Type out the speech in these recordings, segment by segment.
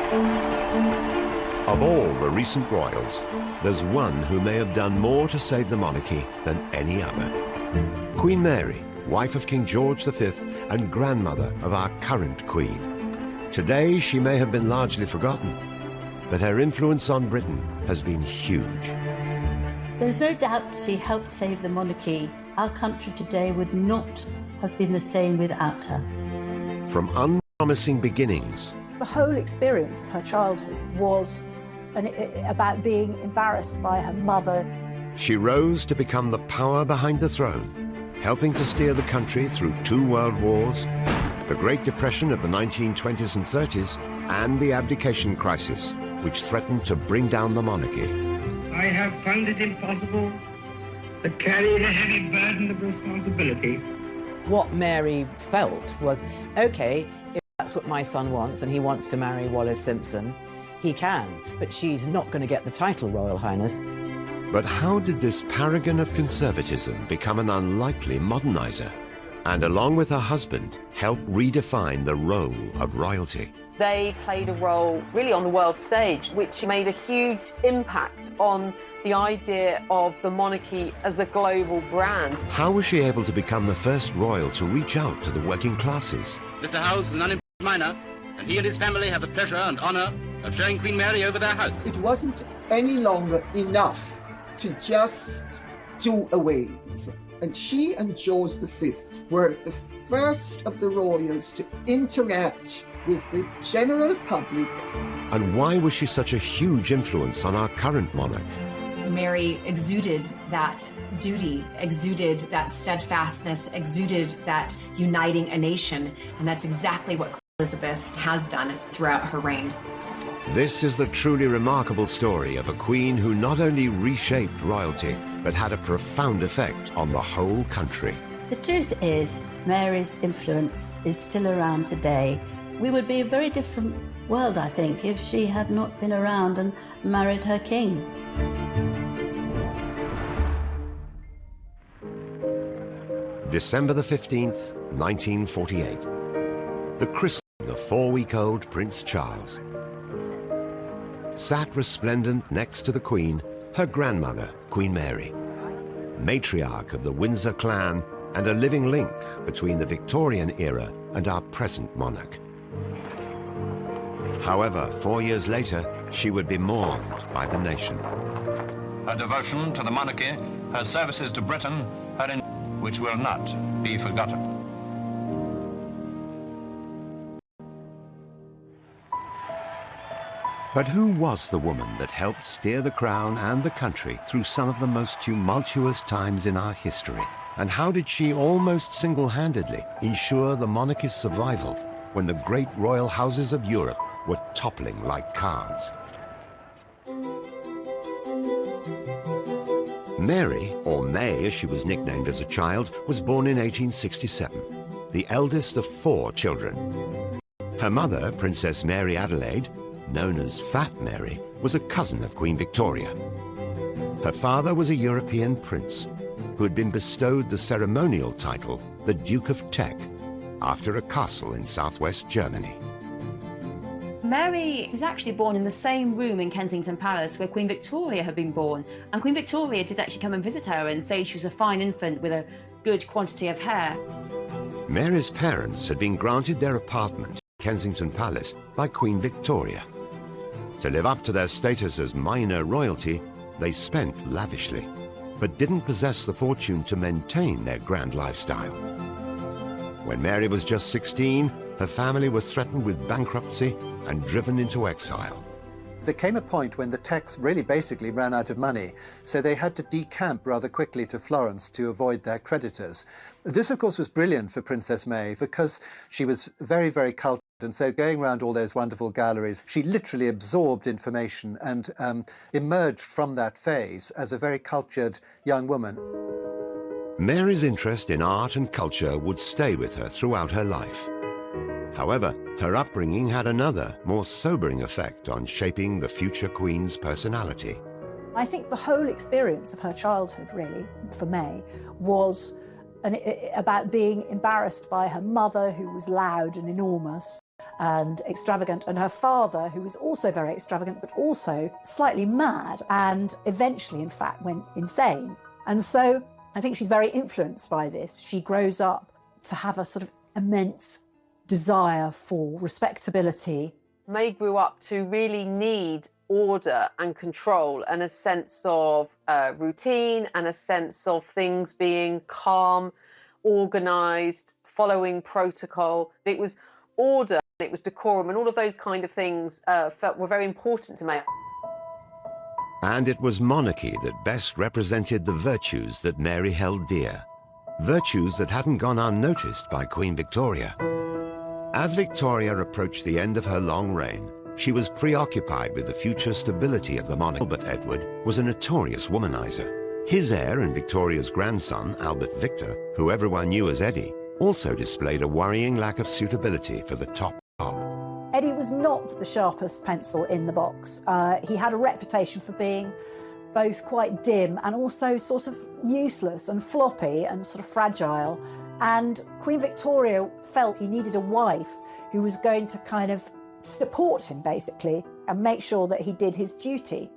Of all the recent royals, there's one who may have done more to save the monarchy than any other. Queen Mary, wife of King George V and grandmother of our current Queen. Today she may have been largely forgotten, but her influence on Britain has been huge. There's no doubt she helped save the monarchy. Our country today would not have been the same without her. From unpromising beginnings. The whole experience of her childhood was about being embarrassed by her mother. She rose to become the power behind the throne, helping to steer the country through 2 world wars, the Great Depression of the 1920s and 30s, and the abdication crisis, which threatened to bring down the monarchy. I have found it impossible to carry the heavy burden of responsibility. What Mary felt was, okay, if that's what my son wants and he wants to marry Wallis Simpson, he can, but she's not going to get the title, Royal Highness. But how did this paragon of conservatism become an unlikely modernizer? And along with her husband, help redefine the role of royalty. They played a role really on the world stage, which made a huge impact on the idea of the monarchy as a global brand. How was she able to become the first royal to reach out to the working classes? Mr. Howells is an unemployed miner, and he and his family have the pleasure and honour of showing Queen Mary over their house. It wasn't any longer enough to just do away with it. And she and George V were the first of the royals to interact with the general public. And why was she such a huge influence on our current monarch? Mary exuded that duty, exuded that steadfastness, exuded that uniting a nation. And that's exactly what Elizabeth has done throughout her reign. This is the truly remarkable story of a queen who not only reshaped royalty, but had a profound effect on the whole country. The truth is, Mary's influence is still around today. We would be a very different world, I think, if she had not been around and married her king. December the 15th, 1948. The christening of 4-week-old Prince Charles. Sat resplendent next to the Queen, her grandmother, Queen Mary, matriarch of the Windsor clan and a living link between the Victorian era and our present monarch. However, 4 years later, she would be mourned by the nation. Her devotion to the monarchy, her services to Britain, which will not be forgotten. But who was the woman that helped steer the crown and the country through some of the most tumultuous times in our history? And how did she almost single-handedly ensure the monarchy's survival when the great royal houses of Europe were toppling like cards? Mary, or May as she was nicknamed as a child, was born in 1867, the eldest of 4 children. Her mother, Princess Mary Adelaide, known as Fat Mary, was a cousin of Queen Victoria. Her father was a European prince who had been bestowed the ceremonial title, the Duke of Teck, after a castle in southwest Germany. Mary was actually born in the same room in Kensington Palace where Queen Victoria had been born, and Queen Victoria did actually come and visit her and say she was a fine infant with a good quantity of hair. Mary's parents had been granted their apartment in Kensington Palace by Queen Victoria. To live up to their status as minor royalty, they spent lavishly, but didn't possess the fortune to maintain their grand lifestyle. When Mary was just 16, her family was threatened with bankruptcy and driven into exile. There came a point when the Tecks really basically ran out of money, so they had to decamp rather quickly to Florence to avoid their creditors. This, of course, was brilliant for Princess May because she was very, very cultured, and so going around all those wonderful galleries, she literally absorbed information and emerged from that phase as a very cultured young woman. Mary's interest in art and culture would stay with her throughout her life. However, her upbringing had another, more sobering effect on shaping the future Queen's personality. I think the whole experience of her childhood, really, for May, was about being embarrassed by her mother, who was loud and enormous, and extravagant, and her father, who was also very extravagant, but also slightly mad, and eventually, in fact, went insane. And so I think she's very influenced by this. She grows up to have a sort of immense desire for respectability. May grew up to really need order and control and a sense of routine and a sense of things being calm, organised, following protocol. It was order, it was decorum, and all of those kind of things were very important to May. And it was monarchy that best represented the virtues that Mary held dear. Virtues that hadn't gone unnoticed by Queen Victoria. As Victoria approached the end of her long reign, she was preoccupied with the future stability of the monarchy. Albert Edward was a notorious womanizer. His heir and Victoria's grandson, Albert Victor, who everyone knew as Eddie, also displayed a worrying lack of suitability for the top job. Eddie was not the sharpest pencil in the box. He had a reputation for being both quite dim and also sort of useless and floppy and sort of fragile. And Queen Victoria felt he needed a wife who was going to kind of support him, basically, and make sure that he did his duty.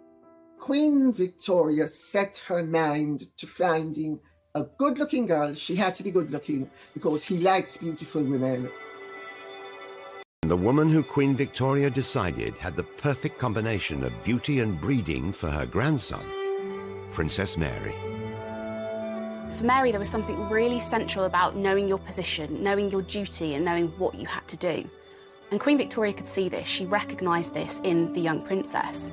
Queen Victoria set her mind to finding a good-looking girl. She had to be good-looking because he likes beautiful women. The woman who Queen Victoria decided had the perfect combination of beauty and breeding for her grandson, Princess Mary. For Mary, there was something really central about knowing your position, knowing your duty, and knowing what you had to do. And Queen Victoria could see this. She recognised this in the young princess.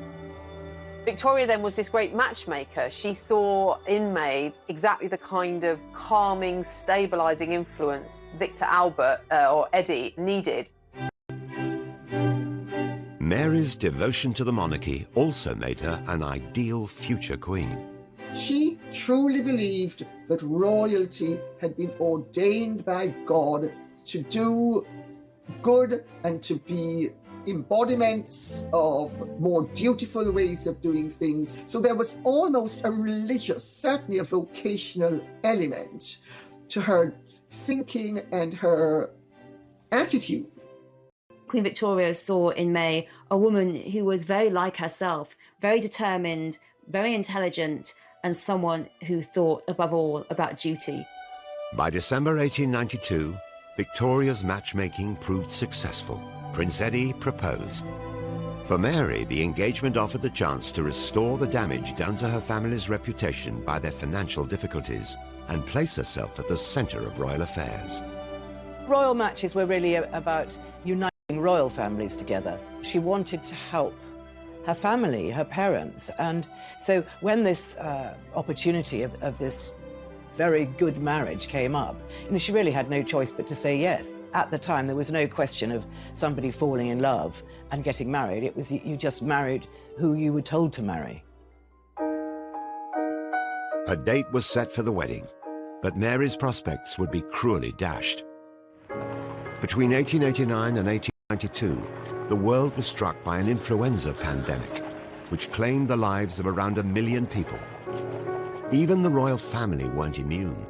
Victoria then was this great matchmaker. She saw in May exactly the kind of calming, stabilising influence Victor Albert, or Eddie, needed. Mary's devotion to the monarchy also made her an ideal future queen. She truly believed that royalty had been ordained by God to do good and to be embodiments of more dutiful ways of doing things. So there was almost a religious, certainly a vocational element to her thinking and her attitude. Queen Victoria saw in May a woman who was very like herself, very determined, very intelligent, and someone who thought above all about duty. By December 1892, Victoria's matchmaking proved successful. Prince Eddie proposed. For Mary, the engagement offered the chance to restore the damage done to her family's reputation by their financial difficulties and place herself at the centre of royal affairs. Royal matches were really about uniting royal families together. She wanted to help her family, her parents, and so when this opportunity of this very good marriage came up, she really had no choice but to say yes. At the time, there was no question of somebody falling in love and getting married. It was you just married who you were told to marry. A date was set for the wedding, but Mary's prospects would be cruelly dashed. Between 1889 and 1892, the world was struck by an influenza pandemic, which claimed the lives of around 1 million people. Even the royal family weren't immune.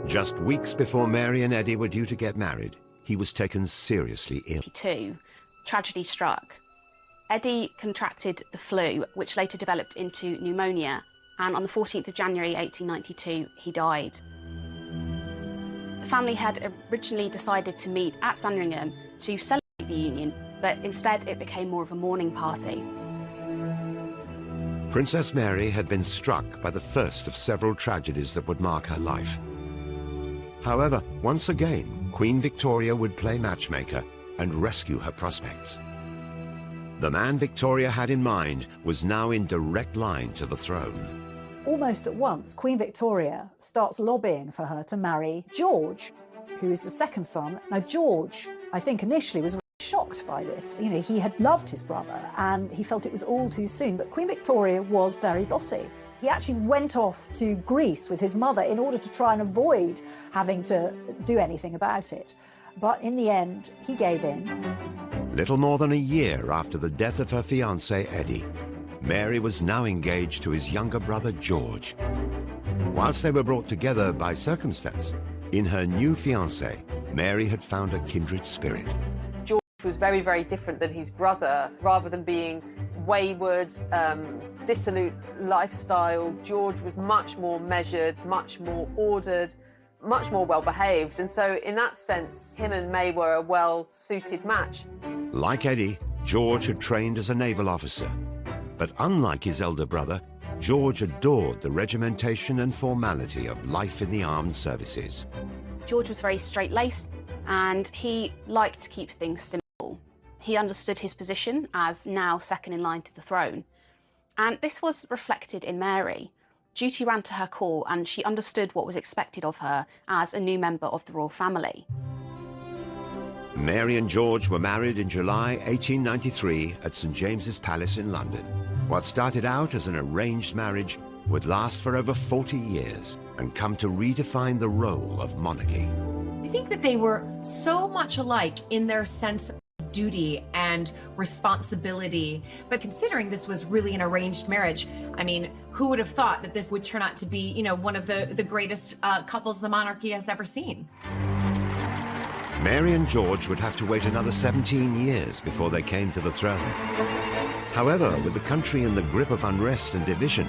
Just weeks before Mary and Eddie were due to get married, he was taken seriously ill. Tragedy struck. Eddie contracted the flu, which later developed into pneumonia, and on the 14th of January 1892, he died. The family had originally decided to meet at Sandringham to celebrate the union, but instead it became more of a mourning party. Princess Mary had been struck by the first of several tragedies that would mark her life. However, once again, Queen Victoria would play matchmaker and rescue her prospects. The man Victoria had in mind was now in direct line to the throne. Almost at once, Queen Victoria starts lobbying for her to marry George, who is the second son. Now, George, I think initially was shocked by this. He had loved his brother and he felt it was all too soon, but Queen Victoria was very bossy. He actually went off to Greece with his mother in order to try and avoid having to do anything about it. But in the end, he gave in. Little more than a year after the death of her fiancé, Eddie, Mary was now engaged to his younger brother, George. Whilst they were brought together by circumstance, in her new fiancé, Mary had found a kindred spirit. was very, very different than his brother. Rather than being wayward, dissolute lifestyle, George was much more measured, much more ordered, much more well-behaved. And so in that sense, him and May were a well-suited match. Like Eddie, George had trained as a naval officer. But unlike his elder brother, George adored the regimentation and formality of life in the armed services. George was very straight-laced and he liked to keep things simple. He understood his position as now second in line to the throne. And this was reflected in Mary. Duty ran to her core and she understood what was expected of her as a new member of the royal family. Mary and George were married in July 1893 at St James's Palace in London. What started out as an arranged marriage would last for over 40 years and come to redefine the role of monarchy. I think that they were so much alike in their sense of duty and responsibility. But considering this was really an arranged marriage, I mean, who would have thought that this would turn out to be, you know, one of the greatest couples the monarchy has ever seen? Mary and George would have to wait another 17 years before they came to the throne. However, with the country in the grip of unrest and division,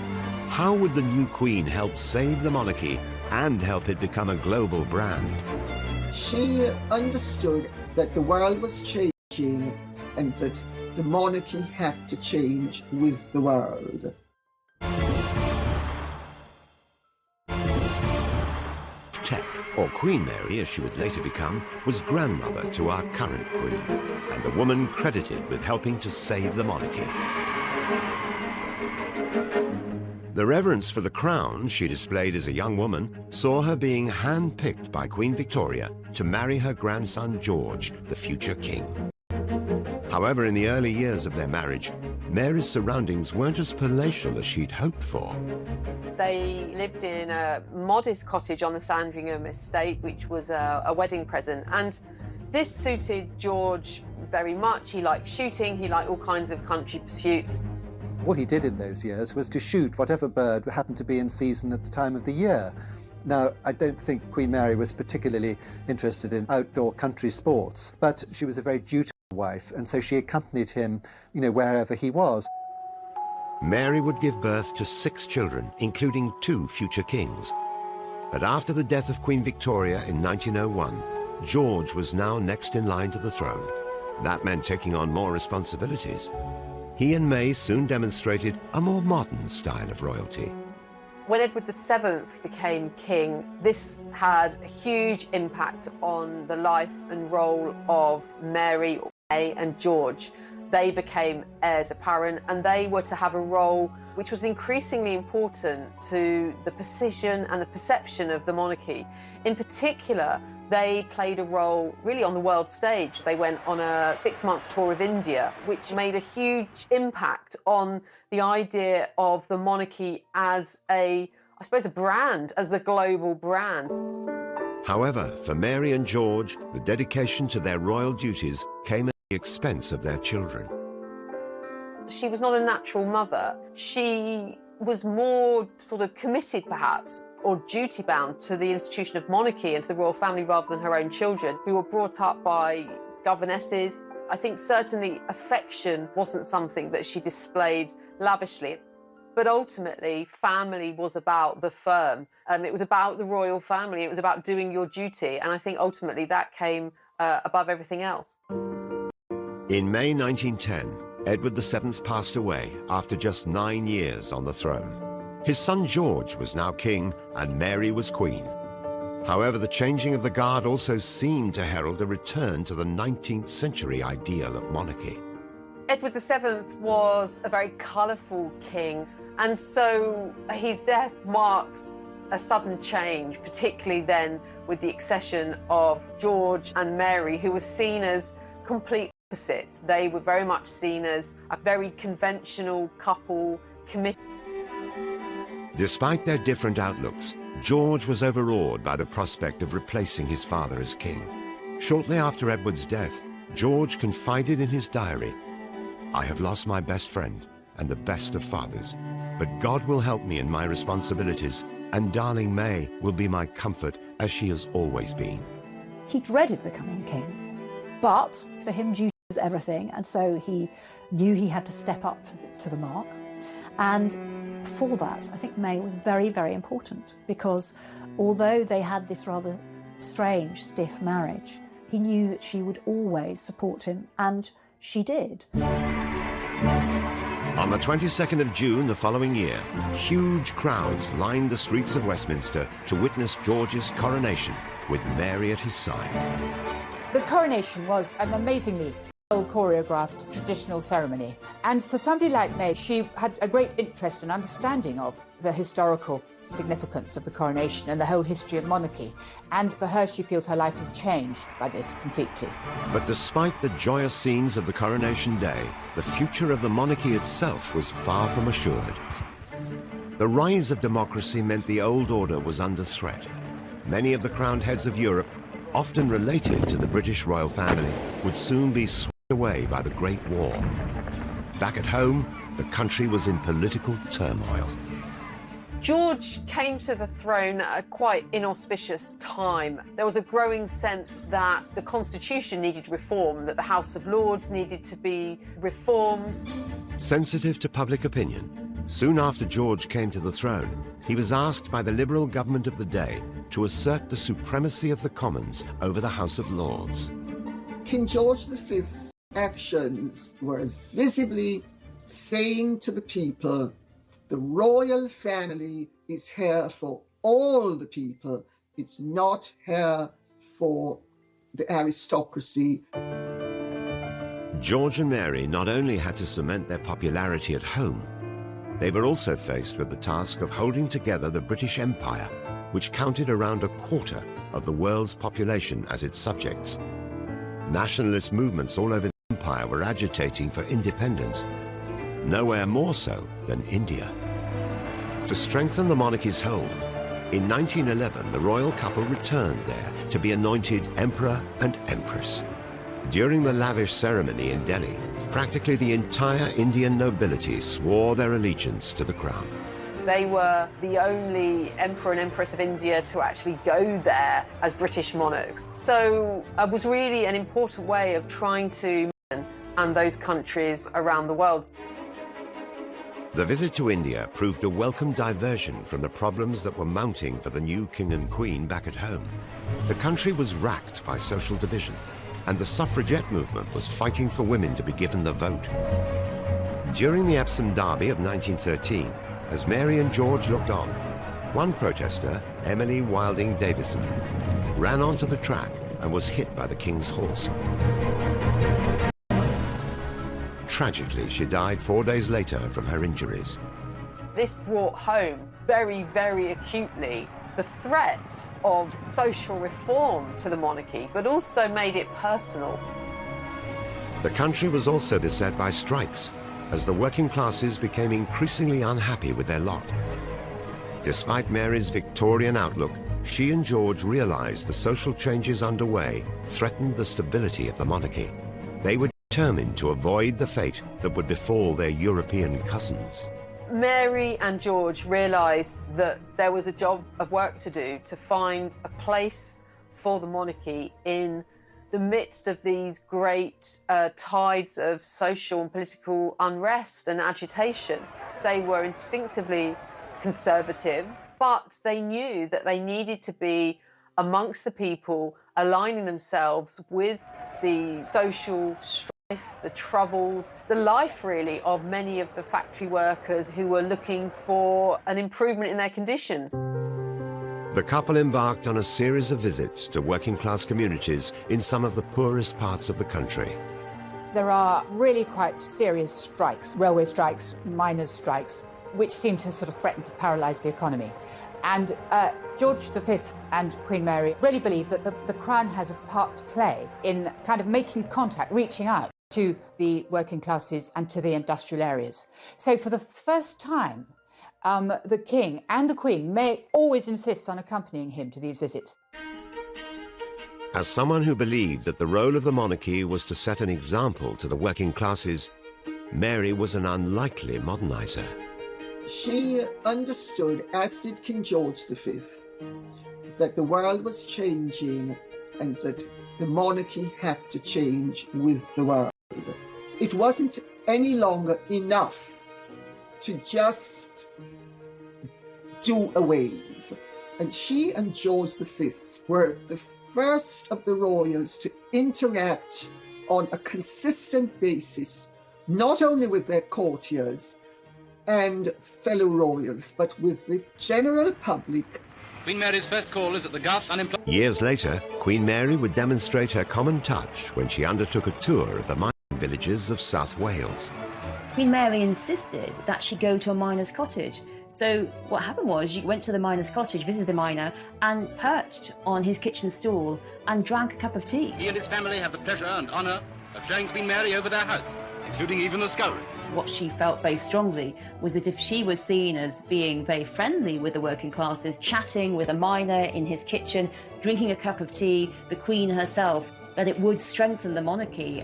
how would the new queen help save the monarchy and help it become a global brand? She understood that the world was changing and that the monarchy had to change with the world. Teck, or Queen Mary as she would later become, was grandmother to our current queen, and the woman credited with helping to save the monarchy. The reverence for the crown she displayed as a young woman saw her being hand-picked by Queen Victoria to marry her grandson George, the future king. However, in the early years of their marriage, Mary's surroundings weren't as palatial as she'd hoped for. They lived in a modest cottage on the Sandringham estate, which was a wedding present. And this suited George very much. He liked shooting, he liked all kinds of country pursuits. What he did in those years was to shoot whatever bird happened to be in season at the time of the year. Now, I don't think Queen Mary was particularly interested in outdoor country sports, but she was a very dutiful wife, and so she accompanied him, you know, wherever he was. Mary would give birth to 6 children, including 2 future kings. But after the death of Queen Victoria in 1901, George was now next in line to the throne. That meant taking on more responsibilities. He and May soon demonstrated a more modern style of royalty. When Edward VII became king, this had a huge impact on the life and role of Mary, May and George. They became heirs apparent and they were to have a role which was increasingly important to the precision and the perception of the monarchy. In particular, they played a role really on the world stage. They went on a 6-month tour of India, which made a huge impact on the idea of the monarchy as a brand, as a global brand. However, for Mary and George, the dedication to their royal duties came at the expense of their children. She was not a natural mother. She was more sort of committed, perhaps, or duty-bound to the institution of monarchy and to the royal family rather than her own children, who were brought up by governesses. I think certainly affection wasn't something that she displayed lavishly. But ultimately, family was about the firm. It was about the royal family. It was about doing your duty. And I think ultimately that came above everything else. In May 1910, Edward VII passed away after just 9 years on the throne. His son George was now king and Mary was queen. However, the changing of the guard also seemed to herald a return to the 19th century ideal of monarchy. Edward VII was a very colourful king, and so his death marked a sudden change, particularly then with the accession of George and Mary, who were seen as complete opposites. They were very much seen as a very conventional couple, committed. Despite their different outlooks, George was overawed by the prospect of replacing his father as king. Shortly after Edward's death, George confided in his diary, "I have lost my best friend and the best of fathers, but God will help me in my responsibilities, and darling May will be my comfort as she has always been." He dreaded becoming a king, but for him duty was everything, and so he knew he had to step up to the mark. And for that, I think May was very, very important, because although they had this rather strange, stiff marriage, he knew that she would always support him, and she did. On the 22nd of June the following year, huge crowds lined the streets of Westminster to witness George's coronation, with Mary at his side. The coronation was an amazingly well-choreographed traditional ceremony. And for somebody like May, she had a great interest and understanding of the historical significance of the coronation and the whole history of monarchy. And for her, she feels her life has changed by this completely. But despite the joyous scenes of the coronation day, the future of the monarchy itself was far from assured. The rise of democracy meant the old order was under threat. Many of the crowned heads of Europe, often related to the British royal family, would soon be swept away by the Great War. Back at home, the country was in political turmoil. George came to the throne at a quite inauspicious time. There was a growing sense that the Constitution needed reform, that the House of Lords needed to be reformed. Sensitive to public opinion, soon after George came to the throne, he was asked by the Liberal government of the day to assert the supremacy of the Commons over the House of Lords. King George V's actions were visibly saying to the people, the royal family is here for all the people. It's not here for the aristocracy. George and Mary not only had to cement their popularity at home, they were also faced with the task of holding together the British Empire, which counted around a quarter of the world's population as its subjects. Nationalist movements all over the empire were agitating for independence, nowhere more so than India. To strengthen the monarchy's hold, in 1911 the royal couple returned there to be anointed Emperor and Empress. During the lavish ceremony in Delhi, practically the entire Indian nobility swore their allegiance to the crown. They were the only Emperor and Empress of India to actually go there as British monarchs. So it was really an important way of trying to and those countries around the world. The visit to India proved a welcome diversion from the problems that were mounting for the new king and queen back at home. The country was racked by social division, and the suffragette movement was fighting for women to be given the vote. During the Epsom Derby of 1913, as Mary and George looked on, one protester, Emily Wilding Davison, ran onto the track and was hit by the king's horse. Tragically, she died 4 days later from her injuries. This brought home very, very acutely the threat of social reform to the monarchy, but also made it personal. The country was also beset by strikes, as the working classes became increasingly unhappy with their lot. Despite Mary's Victorian outlook, she and George realized the social changes underway threatened the stability of the monarchy. They were determined to avoid the fate that would befall their European cousins. Mary and George realised that there was a job of work to do to find a place for the monarchy in the midst of these great tides of social and political unrest and agitation. They were instinctively conservative, but they knew that they needed to be amongst the people, aligning themselves with the social strife, the troubles, the life really of many of the factory workers who were looking for an improvement in their conditions. The couple embarked on a series of visits to working class communities in some of the poorest parts of the country. There are really quite serious strikes, railway strikes, miners' strikes, which seem to sort of threaten to paralyse the economy. And George V and Queen Mary really believe that the Crown has a part to play in kind of making contact, reaching out to the working classes and to the industrial areas. So for the first time, the King and the Queen may always insist on accompanying him to these visits. As someone who believed that the role of the monarchy was to set an example to the working classes, Mary was an unlikely modernizer. She understood, as did King George V, that the world was changing and that the monarchy had to change with the world. It wasn't any longer enough to just do a wave. And she and George V were the first of the royals to interact on a consistent basis, not only with their courtiers and fellow royals, but with the general public. Queen Mary's first call is at the Gulf Unemployment. Years later, Queen Mary would demonstrate her common touch when she undertook a tour of the mining villages of South Wales. Queen Mary insisted that she go to a miner's cottage. So what happened was she went to the miner's cottage, visited the miner, and perched on his kitchen stool and drank a cup of tea. He and his family have the pleasure and honour of showing Queen Mary over their house, including even the scullery. What she felt very strongly was that if she was seen as being very friendly with the working classes, chatting with a miner in his kitchen, drinking a cup of tea, the Queen herself, that it would strengthen the monarchy.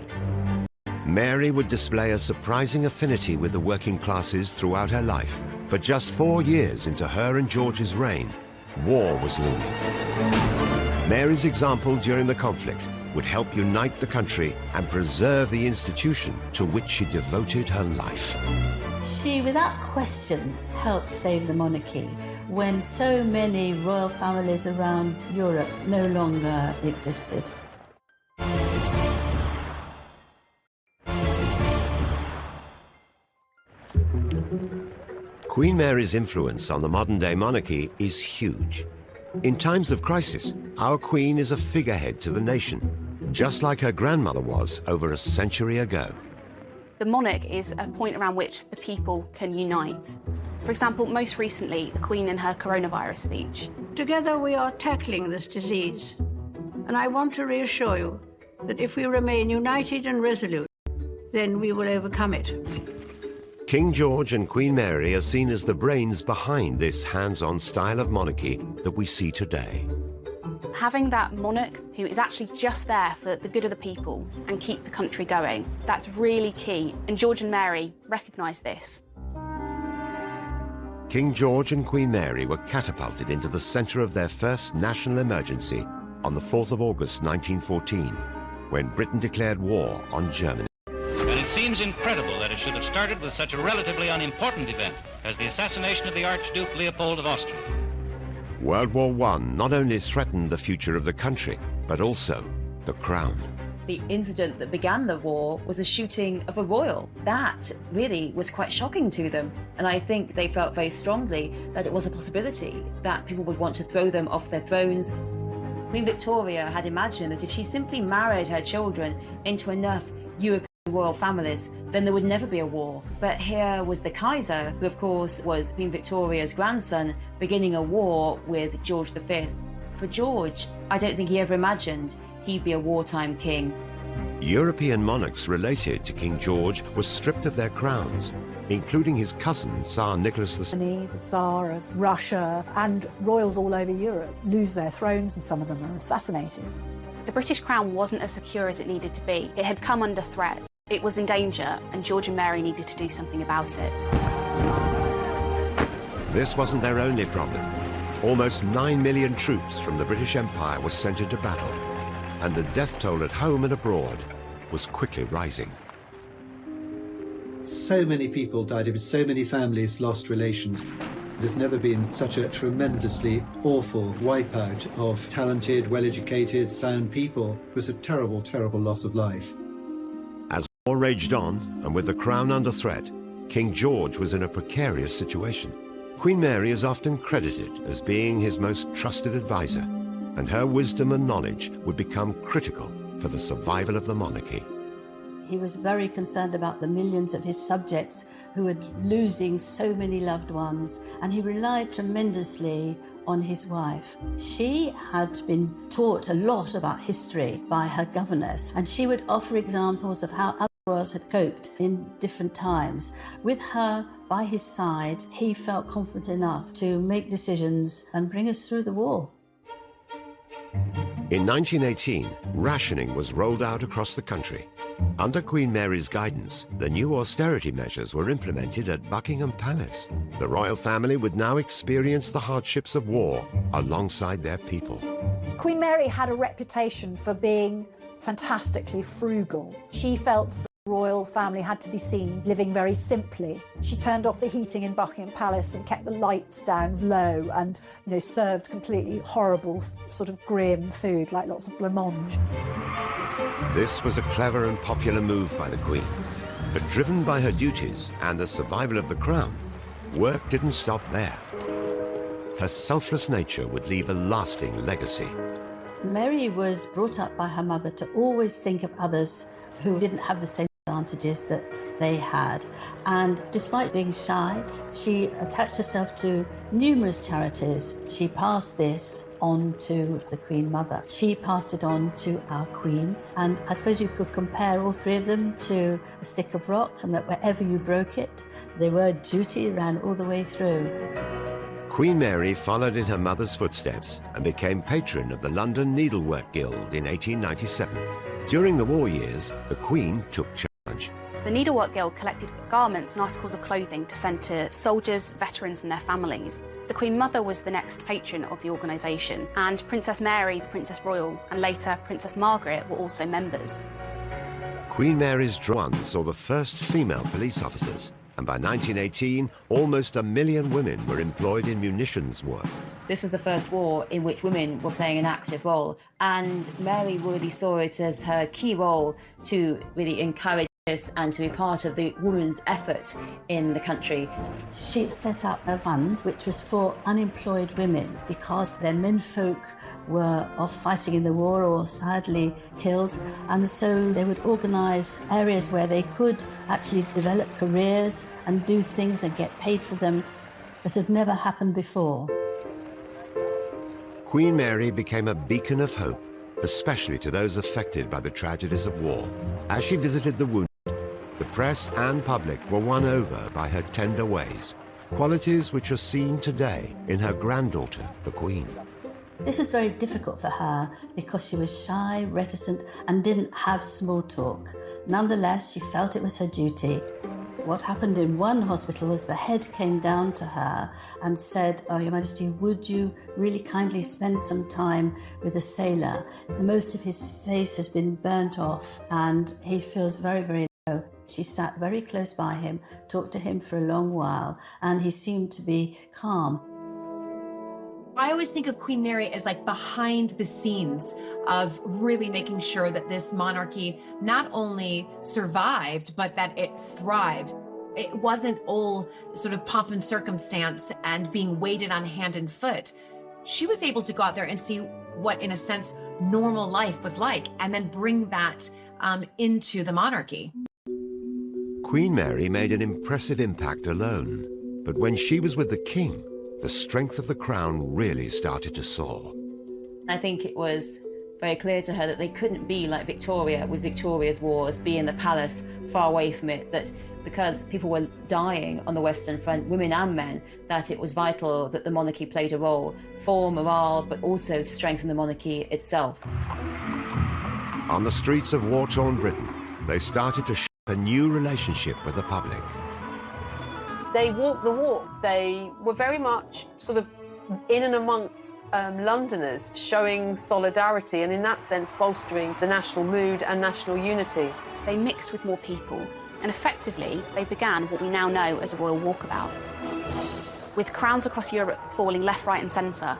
Mary would display a surprising affinity with the working classes throughout her life. But just 4 years into her and George's reign, war was looming. Mary's example during the conflict would help unite the country and preserve the institution to which she devoted her life. She, without question, helped save the monarchy when so many royal families around Europe no longer existed. Queen Mary's influence on the modern-day monarchy is huge. In times of crisis, our Queen is a figurehead to the nation, just like her grandmother was over a century ago. The monarch is a point around which the people can unite. For example, most recently, the Queen in her coronavirus speech. Together we are tackling this disease, and I want to reassure you that if we remain united and resolute, then we will overcome it. King George and Queen Mary are seen as the brains behind this hands-on style of monarchy that we see today. Having that monarch who is actually just there for the good of the people and keep the country going, that's really key. And George and Mary recognised this. King George and Queen Mary were catapulted into the centre of their first national emergency on the 4th of August 1914, when Britain declared war on Germany. And it seems incredible that it should have started with such a relatively unimportant event as the assassination of the Archduke Leopold of Austria. World War I not only threatened the future of the country, but also the crown. The incident that began the war was a shooting of a royal. That really was quite shocking to them. And I think they felt very strongly that it was a possibility that people would want to throw them off their thrones. Queen Victoria had imagined that if she simply married her children into enough European royal families, then there would never be a war. But here was the Kaiser, who of course was Queen Victoria's grandson, beginning a war with George V. For George, I don't think he ever imagined he'd be a wartime king. European monarchs related to King George were stripped of their crowns, including his cousin, Tsar Nicholas II. The Tsar of Russia, and royals all over Europe lose their thrones, and some of them are assassinated. The British crown wasn't as secure as it needed to be. It had come under threat. It was in danger, and George and Mary needed to do something about it. This wasn't their only problem. Almost 9 million troops from the British Empire were sent into battle, and the death toll at home and abroad was quickly rising. So many people died, so many families lost relations. There's never been such a tremendously awful wipeout of talented, well-educated, sound people. It was a terrible, terrible loss of life. As war raged on, and with the crown under threat, King George was in a precarious situation. Queen Mary is often credited as being his most trusted advisor, and her wisdom and knowledge would become critical for the survival of the monarchy. He was very concerned about the millions of his subjects who were losing so many loved ones, and he relied tremendously on his wife. She had been taught a lot about history by her governess, and she would offer examples of how other royals had coped in different times. With her by his side, he felt confident enough to make decisions and bring us through the war. In 1918, rationing was rolled out across the country. Under Queen Mary's guidance, the new austerity measures were implemented at Buckingham Palace. The royal family would now experience the hardships of war alongside their people. Queen Mary had a reputation for being fantastically frugal. She felt the royal family had to be seen living very simply. She turned off the heating in Buckingham Palace and kept the lights down low and, served completely horrible, sort of grim food, like lots of blancmange. This was a clever and popular move by the Queen. But driven by her duties and the survival of the crown, work didn't stop there. Her selfless nature would leave a lasting legacy. Mary was brought up by her mother to always think of others who didn't have the same advantages that they had. And despite being shy, she attached herself to numerous charities. She passed this on to the Queen Mother. She passed it on to our Queen. And I suppose you could compare all three of them to a stick of rock, and that wherever you broke it, the word duty ran all the way through. Queen Mary followed in her mother's footsteps and became patron of the London Needlework Guild in 1897. During the war years, the Queen took charge. The Needlework Guild collected garments and articles of clothing to send to soldiers, veterans and their families. The Queen Mother was the next patron of the organisation, and Princess Mary, the Princess Royal, and later Princess Margaret were also members. Queen Mary's One saw the first female police officers, and by 1918, almost 1 million women were employed in munitions work. This was the first war in which women were playing an active role, and Mary really saw it as her key role to really encourage this and to be part of the women's effort in the country. She set up a fund which was for unemployed women because their menfolk were off fighting in the war or sadly killed, and so they would organise areas where they could actually develop careers and do things and get paid for them that had never happened before. Queen Mary became a beacon of hope, especially to those affected by the tragedies of war. As she visited the wounded, the press and public were won over by her tender ways, qualities which are seen today in her granddaughter, the Queen. This was very difficult for her because she was shy, reticent, and didn't have small talk. Nonetheless, she felt it was her duty. What happened in one hospital was the head came down to her and said, "Oh, Your Majesty, would you really kindly spend some time with a sailor? Most of his face has been burnt off and he feels very, very low." She sat very close by him, talked to him for a long while, and he seemed to be calm. I always think of Queen Mary as like behind the scenes of really making sure that this monarchy not only survived, but that it thrived. It wasn't all sort of pomp and circumstance and being waited on hand and foot. She was able to go out there and see what, in a sense, normal life was like, and then bring that into the monarchy. Queen Mary made an impressive impact alone, but when she was with the king, the strength of the crown really started to soar. I think it was very clear to her that they couldn't be like Victoria with Victoria's wars, be in the palace far away from it, that because people were dying on the Western Front, women and men, that it was vital that the monarchy played a role for morale, but also to strengthen the monarchy itself. On the streets of war-torn Britain, they started to shape a new relationship with the public. They walked the walk. They were very much sort of in and amongst Londoners, showing solidarity and in that sense bolstering the national mood and national unity. They mixed with more people, and effectively they began what we now know as a royal walkabout. With crowns across Europe falling left, right and centre,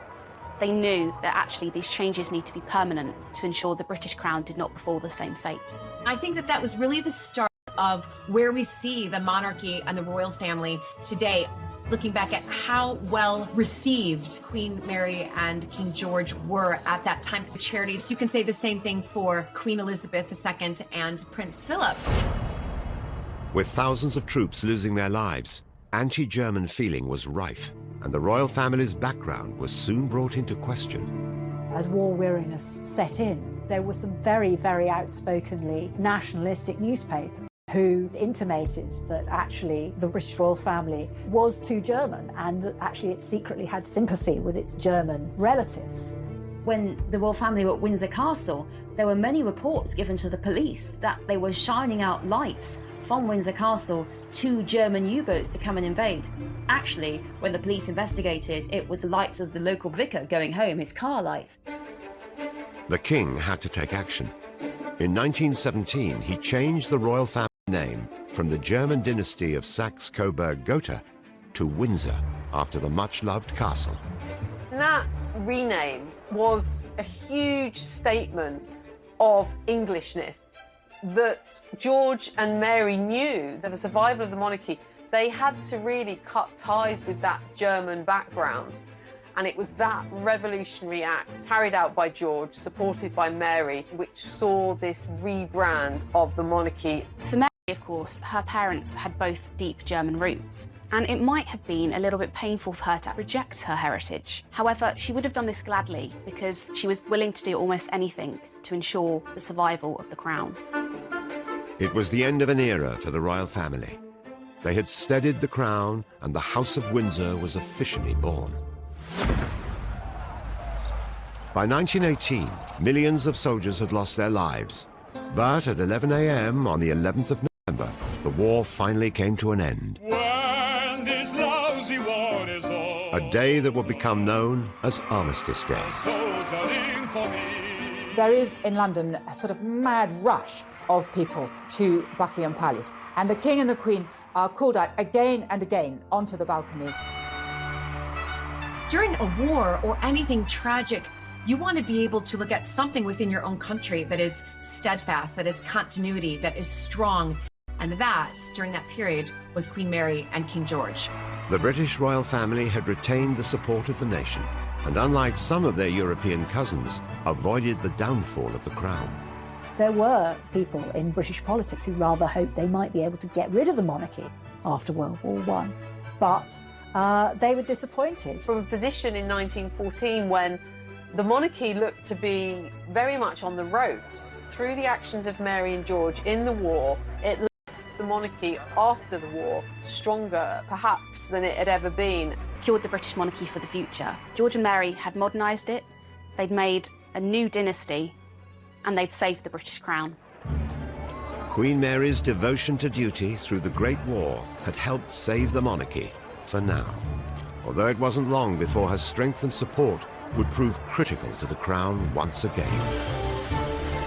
they knew that actually these changes need to be permanent to ensure the British crown did not befall the same fate. I think that was really the start of where we see the monarchy and the royal family today. Looking back at how well received Queen Mary and King George were at that time for charities, you can say the same thing for Queen Elizabeth II and Prince Philip. With thousands of troops losing their lives, anti-German feeling was rife, and the royal family's background was soon brought into question. As war weariness set in, there were some very, very outspokenly nationalistic newspapers who intimated that actually the British royal family was too German and that actually it secretly had sympathy with its German relatives. When the royal family were at Windsor Castle, there were many reports given to the police that they were shining out lights from Windsor Castle to German U-boats to come and invade. Actually, when the police investigated, it was the lights of the local vicar going home, his car lights. The king had to take action. In 1917, he changed the royal family name from the German dynasty of Saxe-Coburg-Gotha to Windsor, after the much-loved castle. That rename was a huge statement of Englishness, that George and Mary knew that the survival of the monarchy, they had to really cut ties with that German background. And it was that revolutionary act carried out by George, supported by Mary, which saw this rebrand of the monarchy. For Mary, of course, her parents had both deep German roots, and it might have been a little bit painful for her to reject her heritage. However, she would have done this gladly because she was willing to do almost anything to ensure the survival of the crown. It was the end of an era for the royal family. They had steadied the crown, and the House of Windsor was officially born. By 1918, millions of soldiers had lost their lives. But at 11 a.m. on the 11th of November, the war finally came to an end. When this lousy war is over, A day that would become known as Armistice Day. soldiering for me. There is in London a sort of mad rush of people to Buckingham Palace, and the King and the Queen are called out again and again onto the balcony. During a war or anything tragic, you want to be able to look at something within your own country that is steadfast, that is continuity, that is strong. And that, during that period, was Queen Mary and King George. The British royal family had retained the support of the nation, and unlike some of their European cousins, avoided the downfall of the crown. There were people in British politics who rather hoped they might be able to get rid of the monarchy after World War I, but they were disappointed. From a position in 1914 when the monarchy looked to be very much on the ropes, through the actions of Mary and George in the war, it left the monarchy after the war stronger, perhaps, than it had ever been. Secured the British monarchy for the future. George and Mary had modernised it, they'd made a new dynasty, and they'd saved the British crown. Queen Mary's devotion to duty through the Great War had helped save the monarchy for now, although it wasn't long before her strength and support would prove critical to the crown once again.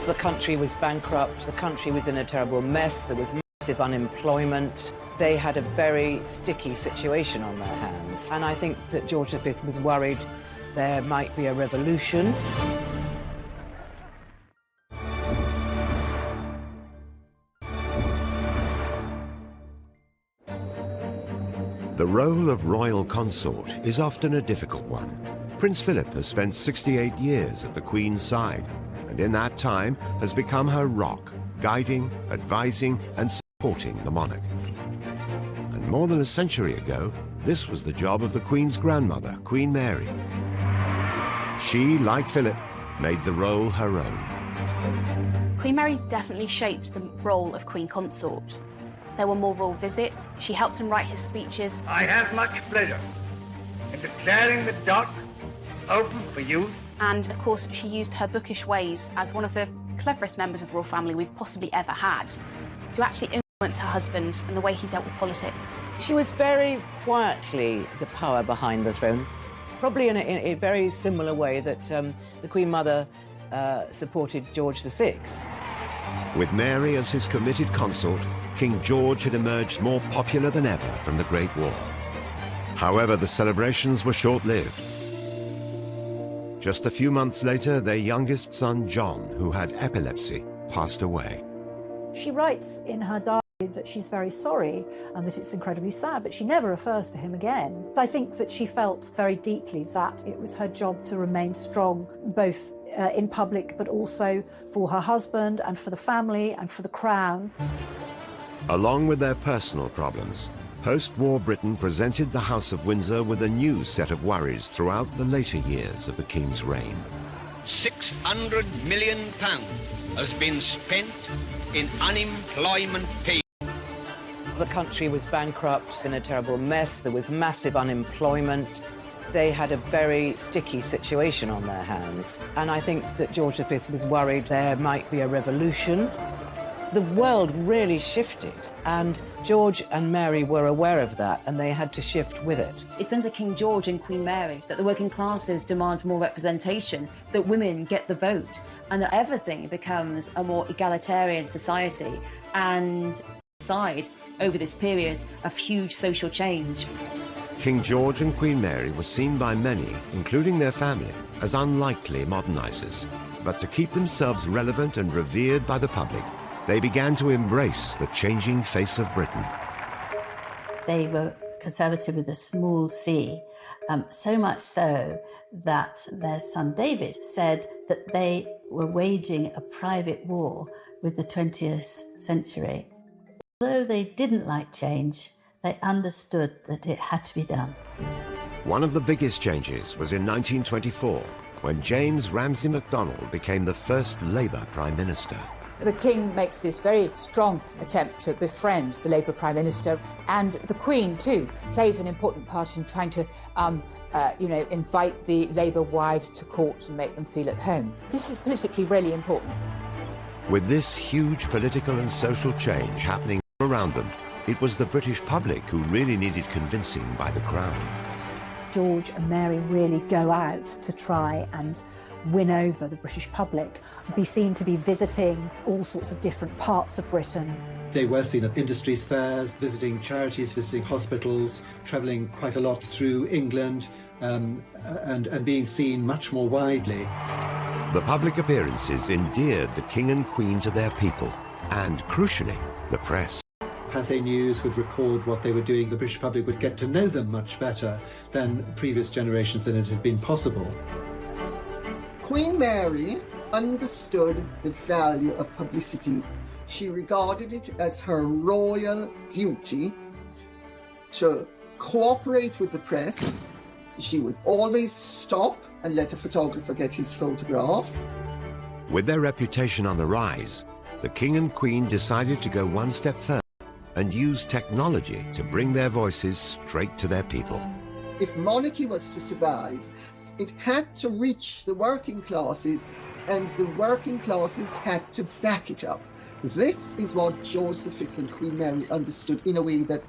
The country was bankrupt, the country was in a terrible mess, there was massive unemployment. They had a very sticky situation on their hands, and I think that George V was worried there might be a revolution. The role of royal consort is often a difficult one. Prince Philip has spent 68 years at the Queen's side, and in that time has become her rock, guiding, advising, and supporting the monarch. And more than a century ago, this was the job of the Queen's grandmother, Queen Mary. She, like Philip, made the role her own. Queen Mary definitely shaped the role of Queen Consort. There were more royal visits, she helped him write his speeches. I have much pleasure in declaring the dock open for use. And of course, she used her bookish ways as one of the cleverest members of the royal family we've possibly ever had to actually influence her husband and the way he dealt with politics. She was very quietly the power behind the throne, probably in a very similar way that the Queen Mother supported George VI. With Mary as his committed consort, King George had emerged more popular than ever from the Great War. However, the celebrations were short-lived. Just a few months later, their youngest son, John, who had epilepsy, passed away. She writes in her diary that she's very sorry and that it's incredibly sad, but she never refers to him again. I think that she felt very deeply that it was her job to remain strong, both in public, but also for her husband and for the family and for the crown. Along with their personal problems, post-war Britain presented the House of Windsor with a new set of worries throughout the later years of the King's reign. £600 million has been spent in unemployment pay. The country was bankrupt, in a terrible mess, there was massive unemployment. They had a very sticky situation on their hands, and I think that George V was worried there might be a revolution. The world really shifted, and George and Mary were aware of that, and they had to shift with it. It's under King George and Queen Mary that the working classes demand for more representation, that women get the vote, and that everything becomes a more egalitarian society and decide over this period of huge social change. King George and Queen Mary were seen by many, including their family, as unlikely modernizers. But to keep themselves relevant and revered by the public, they began to embrace the changing face of Britain. They were conservative with a small c, so much so that their son David said that they were waging a private war with the 20th century. Although they didn't like change, they understood that it had to be done. One of the biggest changes was in 1924, when James Ramsay MacDonald became the first Labour Prime Minister. The King makes this very strong attempt to befriend the Labour Prime Minister, and the Queen, too, plays an important part in trying to invite the Labour wives to court and make them feel at home. This is politically really important. With this huge political and social change happening around them, it was the British public who really needed convincing by the Crown. George and Mary really go out to try and win over the British public, be seen to be visiting all sorts of different parts of Britain. They were seen at industries fairs, visiting charities, visiting hospitals, travelling quite a lot through England, and being seen much more widely. The public appearances endeared the King and Queen to their people, and, crucially, the press. Pathé News would record what they were doing. The British public would get to know them much better than previous generations than it had been possible. Queen Mary understood the value of publicity. She regarded it as her royal duty to cooperate with the press. She would always stop and let a photographer get his photograph. With their reputation on the rise, the King and Queen decided to go one step further and use technology to bring their voices straight to their people. If monarchy was to survive, it had to reach the working classes, and the working classes had to back it up. This is what George V and Queen Mary understood in a way that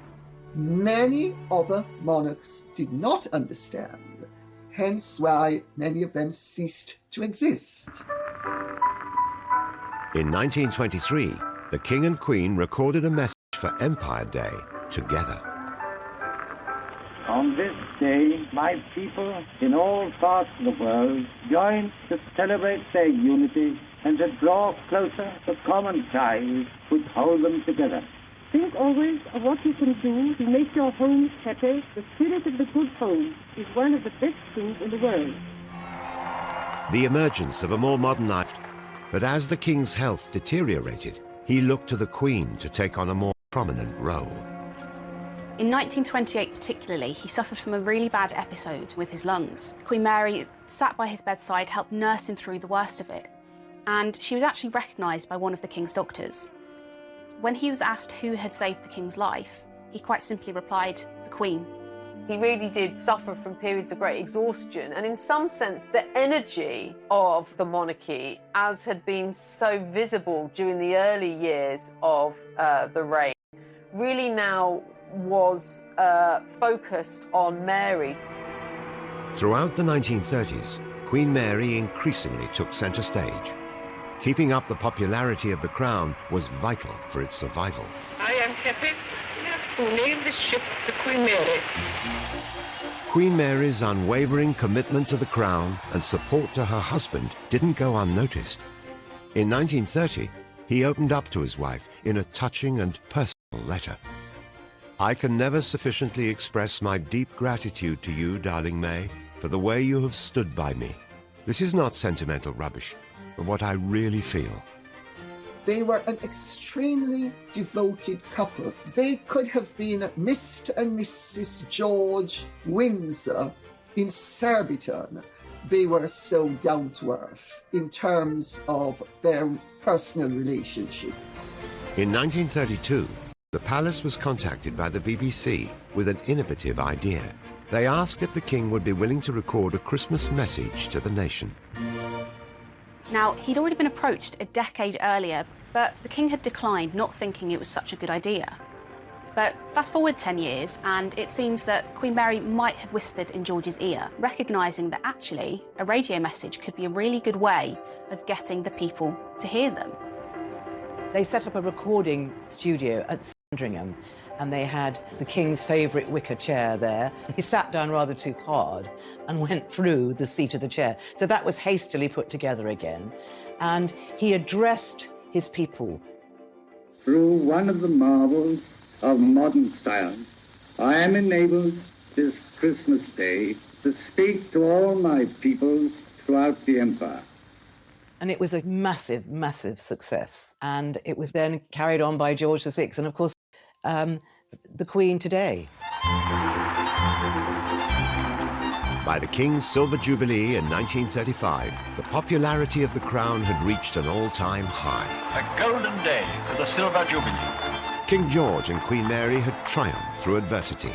many other monarchs did not understand, hence why many of them ceased to exist. In 1923, the King and Queen recorded a message for Empire Day together. On this day, my people in all parts of the world join to celebrate their unity and to draw closer the common ties which hold them together. Think always of what you can do to make your homes happy. The spirit of the good home is one of the best things in the world. The emergence of a more modern life, but as the King's health deteriorated, he looked to the Queen to take on a more prominent role. In 1928 particularly, he suffered from a really bad episode with his lungs. Queen Mary sat by his bedside, helped nurse him through the worst of it, and she was actually recognised by one of the King's doctors. When he was asked who had saved the King's life, he quite simply replied, the Queen. He really did suffer from periods of great exhaustion, and in some sense the energy of the monarchy, as had been so visible during the early years of the reign, really now was focused on Mary. Throughout the 1930s, Queen Mary increasingly took centre stage. Keeping up the popularity of the Crown was vital for its survival. I am happy to name this ship the Queen Mary. Queen Mary's unwavering commitment to the Crown and support to her husband didn't go unnoticed. In 1930, he opened up to his wife in a touching and personal letter. I can never sufficiently express my deep gratitude to you, darling May, for the way you have stood by me. This is not sentimental rubbish, but what I really feel. They were an extremely devoted couple. They could have been Mr. and Mrs. George Windsor in Surbiton. They were so down to earth in terms of their personal relationship. In 1932, the palace was contacted by the BBC with an innovative idea. They asked if the King would be willing to record a Christmas message to the nation. Now, he'd already been approached a decade earlier, but the king had declined, not thinking it was such a good idea. But fast forward 10 years, and it seems that Queen Mary might have whispered in George's ear, recognising that actually a radio message could be a really good way of getting the people to hear them. They set up a recording studio at Sandringham, and they had the king's favourite wicker chair there. He sat down rather too hard and went through the seat of the chair. So that was hastily put together again. And he addressed his people. Through one of the marvels of modern science, I am enabled this Christmas Day to speak to all my peoples throughout the empire. And it was a massive, massive success. And it was then carried on by George VI and, of course, the Queen today. By the King's Silver Jubilee in 1935, the popularity of the crown had reached an all-time high. A golden day for the Silver Jubilee. King George and Queen Mary had triumphed through adversity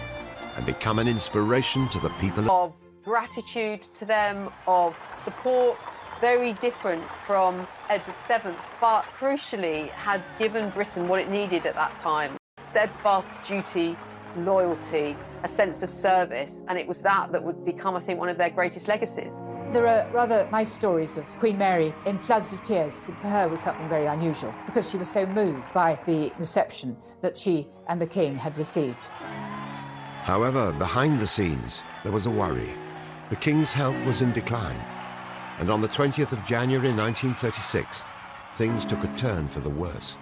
and become an inspiration to the people. Of gratitude to them, of support, very different from Edward VII, but crucially had given Britain what it needed at that time. Steadfast duty, loyalty, a sense of service, and it was that would become, I think, one of their greatest legacies. There are rather nice stories of Queen Mary in floods of tears. For her was something very unusual because she was so moved by the reception that she and the king had received. However, behind the scenes, there was a worry. The king's health was in decline, and on the 20th of January 1936, things took a turn for the worse.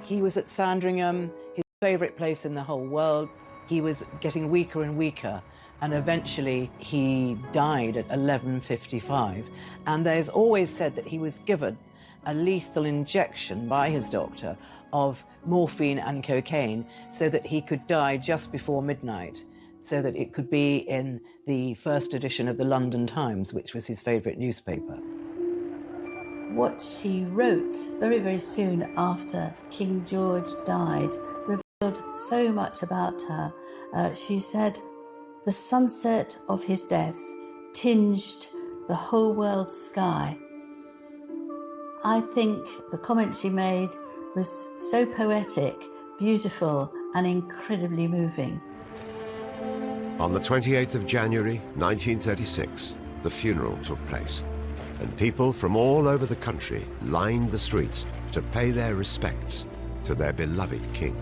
He was at Sandringham, his favourite place in the whole world. He was getting weaker and weaker, and eventually he died at 11:55. And they've always said that he was given a lethal injection by his doctor of morphine and cocaine so that he could die just before midnight, so that it could be in the first edition of the London Times, which was his favourite newspaper. What she wrote very, very soon after King George died revealed so much about her. She said, "The sunset of his death tinged the whole world's sky." I think the comment she made was so poetic, beautiful, and incredibly moving. On the 28th of January 1936, the funeral took place, and people from all over the country lined the streets to pay their respects to their beloved king.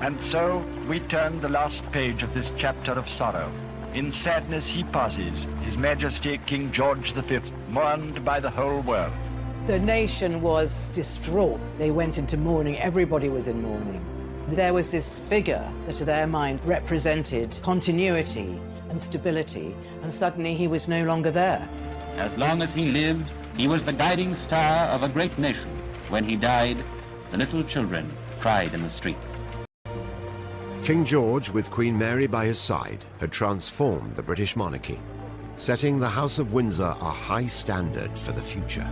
And so we turn the last page of this chapter of sorrow. In sadness he passes, His Majesty King George V, mourned by the whole world. The nation was distraught. They went into mourning. Everybody was in mourning. There was this figure that to their mind represented continuity and stability, and suddenly he was no longer there. As long as he lived, he was the guiding star of a great nation. When he died, the little children cried in the streets. King George, with Queen Mary by his side, had transformed the British monarchy, setting the House of Windsor a high standard for the future.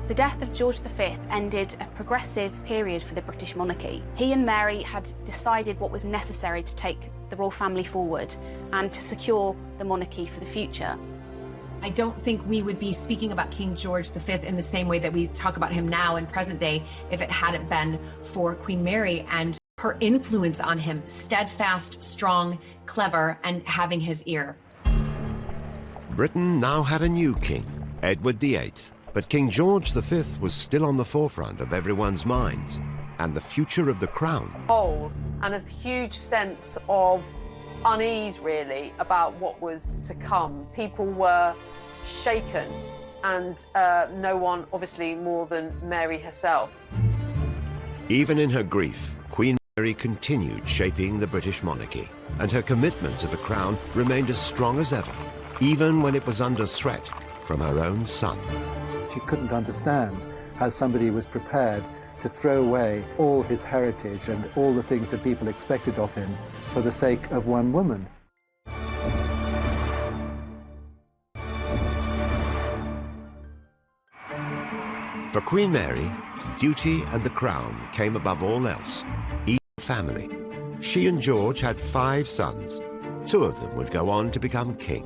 The death of George V ended a progressive period for the British monarchy. He and Mary had decided what was necessary to take the royal family forward and to secure the monarchy for the future. I don't think we would be speaking about King George V in the same way that we talk about him now in present day if it hadn't been for Queen Mary and her influence on him, steadfast, strong, clever, and having his ear. Britain now had a new king, Edward VIII, but King George V was still on the forefront of everyone's minds, and the future of the crown. And a huge sense of unease, really, about what was to come. People were shaken, and no one, obviously, more than Mary herself. Even in her grief, Queen Mary continued shaping the British monarchy, and her commitment to the crown remained as strong as ever, even when it was under threat from her own son. She couldn't understand how somebody was prepared to throw away all his heritage and all the things that people expected of him for the sake of one woman. For Queen Mary, duty and the crown came above all else, even family. She and George had 5 sons. 2 of them would go on to become king.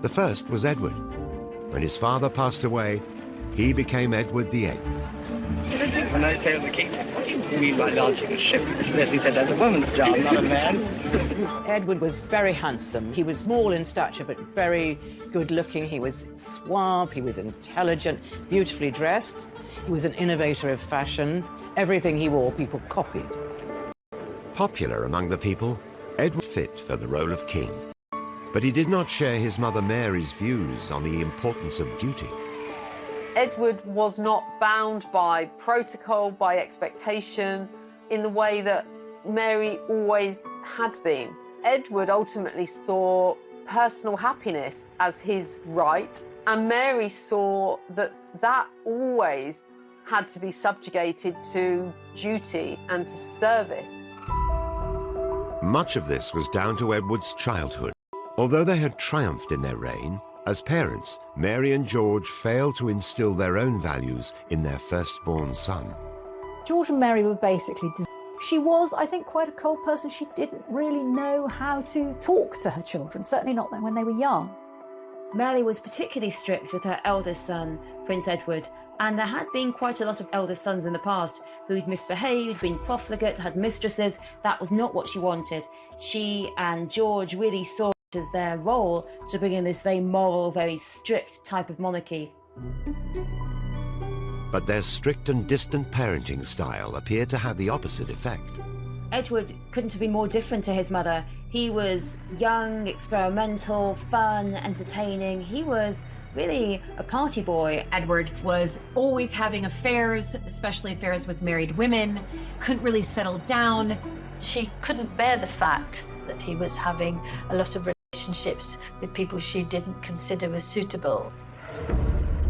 The first was Edward. When his father passed away, he became Edward VIII. When I say the king, what do you mean by launching a ship? Leslie said that's a woman's job, not a man. Edward was very handsome. He was small in stature, but very good-looking. He was suave, he was intelligent, beautifully dressed. He was an innovator of fashion. Everything he wore, people copied. Popular among the people, Edward fit for the role of king. But he did not share his mother Mary's views on the importance of duty. Edward was not bound by protocol, by expectation, in the way that Mary always had been. Edward ultimately saw personal happiness as his right, and Mary saw that that always had to be subjugated to duty and to service. Much of this was down to Edward's childhood. Although they had triumphed in their reign, as parents, Mary and George failed to instill their own values in their firstborn son. George and Mary were basically... She was, I think, quite a cold person. She didn't really know how to talk to her children, certainly not when they were young. Mary was particularly strict with her eldest son, Prince Edward, and there had been quite a lot of eldest sons in the past who'd misbehaved, been profligate, had mistresses. That was not what she wanted. She and George really saw it as their role to bring in this very moral, very strict type of monarchy. But their strict and distant parenting style appeared to have the opposite effect. Edward couldn't have been more different to his mother. He was young, experimental, fun, entertaining. He was really a party boy. Edward was always having affairs, especially affairs with married women, couldn't really settle down. She couldn't bear the fact that he was having a lot of relationships with people she didn't consider as suitable.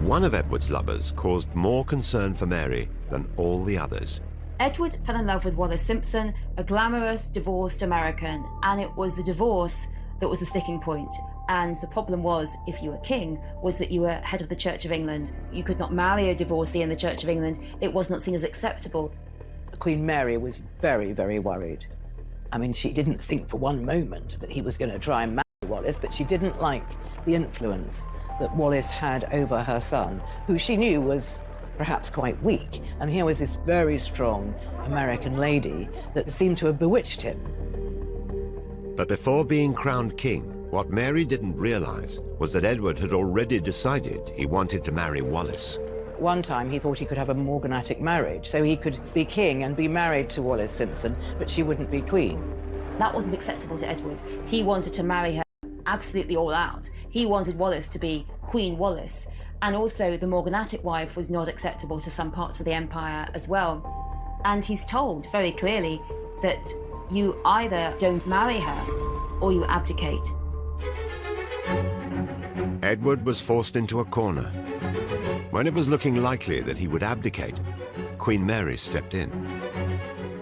One of Edward's lovers caused more concern for Mary than all the others. Edward fell in love with Wallis Simpson, a glamorous, divorced American, and it was the divorce that was the sticking point. And the problem was, if you were king, was that you were head of the Church of England. You could not marry a divorcee in the Church of England. It was not seen as acceptable. Queen Mary was very, very worried. I mean, she didn't think for one moment that he was going to try and marry Wallis, but she didn't like the influence that Wallis had over her son, who she knew was perhaps quite weak. And here was this very strong American lady that seemed to have bewitched him. But before being crowned king, what Mary didn't realize was that Edward had already decided he wanted to marry Wallis. One time he thought he could have a morganatic marriage, so he could be king and be married to Wallis Simpson, but she wouldn't be queen. That wasn't acceptable to Edward. He wanted to marry her absolutely all out. He wanted Wallis to be Queen Wallis. And also the morganatic wife was not acceptable to some parts of the empire as well. And he's told very clearly that you either don't marry her or you abdicate. Edward was forced into a corner. When it was looking likely that he would abdicate, Queen Mary stepped in.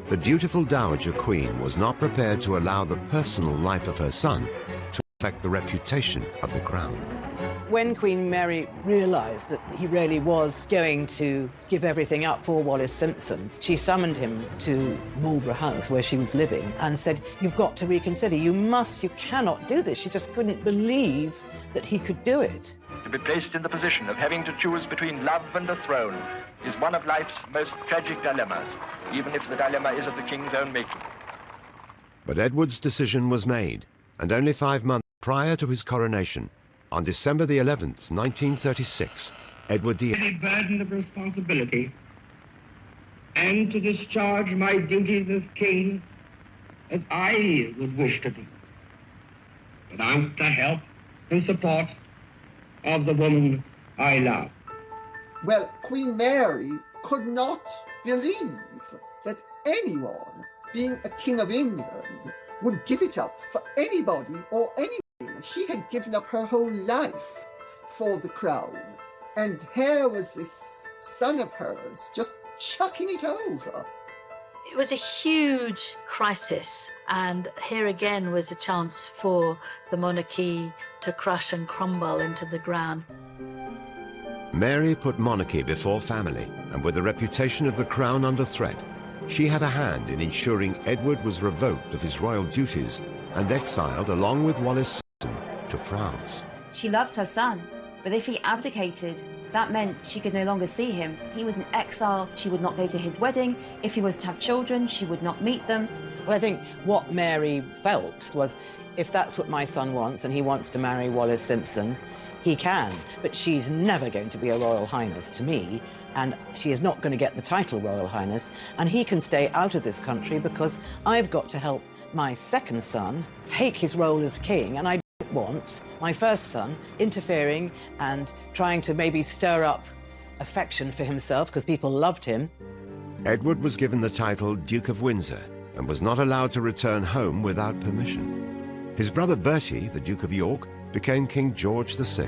The dutiful Dowager Queen was not prepared to allow the personal life of her son to affect the reputation of the crown. When Queen Mary realised that he really was going to give everything up for Wallis Simpson, she summoned him to Marlborough House, where she was living, and said, "You've got to reconsider. You cannot do this." She just couldn't believe that he could do it. To be placed in the position of having to choose between love and a throne is one of life's most tragic dilemmas, even if the dilemma is of the king's own making. But Edward's decision was made, and only 5 months prior to his coronation, on December the 11th, 1936, Edward VIII... ...the burden of responsibility and to discharge my duties as king as I would wish to do, without the help and support of the woman I love. Well, Queen Mary could not believe that anyone, being a king of England, would give it up for anybody or anything. She had given up her whole life for the crown, and here was this son of hers just chucking it over. It was a huge crisis, and here again was a chance for the monarchy to crush and crumble into the ground. Mary put monarchy before family, and with the reputation of the crown under threat, she had a hand in ensuring Edward was revoked of his royal duties and exiled along with Wallis Simpson to France. She loved her son, but if he abdicated, That meant she could no longer see him. He was in exile. She would not go to his wedding. If he was to have children, she would not meet them. Well, I think what Mary felt was, if that's what my son wants and he wants to marry Wallis Simpson, he can. But she's never going to be a Royal Highness to me, and she is not going to get the title Royal Highness, and he can stay out of this country because I've got to help my second son take his role as king, and I don't want my first son interfering and trying to maybe stir up affection for himself because people loved him. Edward was given the title Duke of Windsor and was not allowed to return home without permission. His brother Bertie, the Duke of York, became King George VI.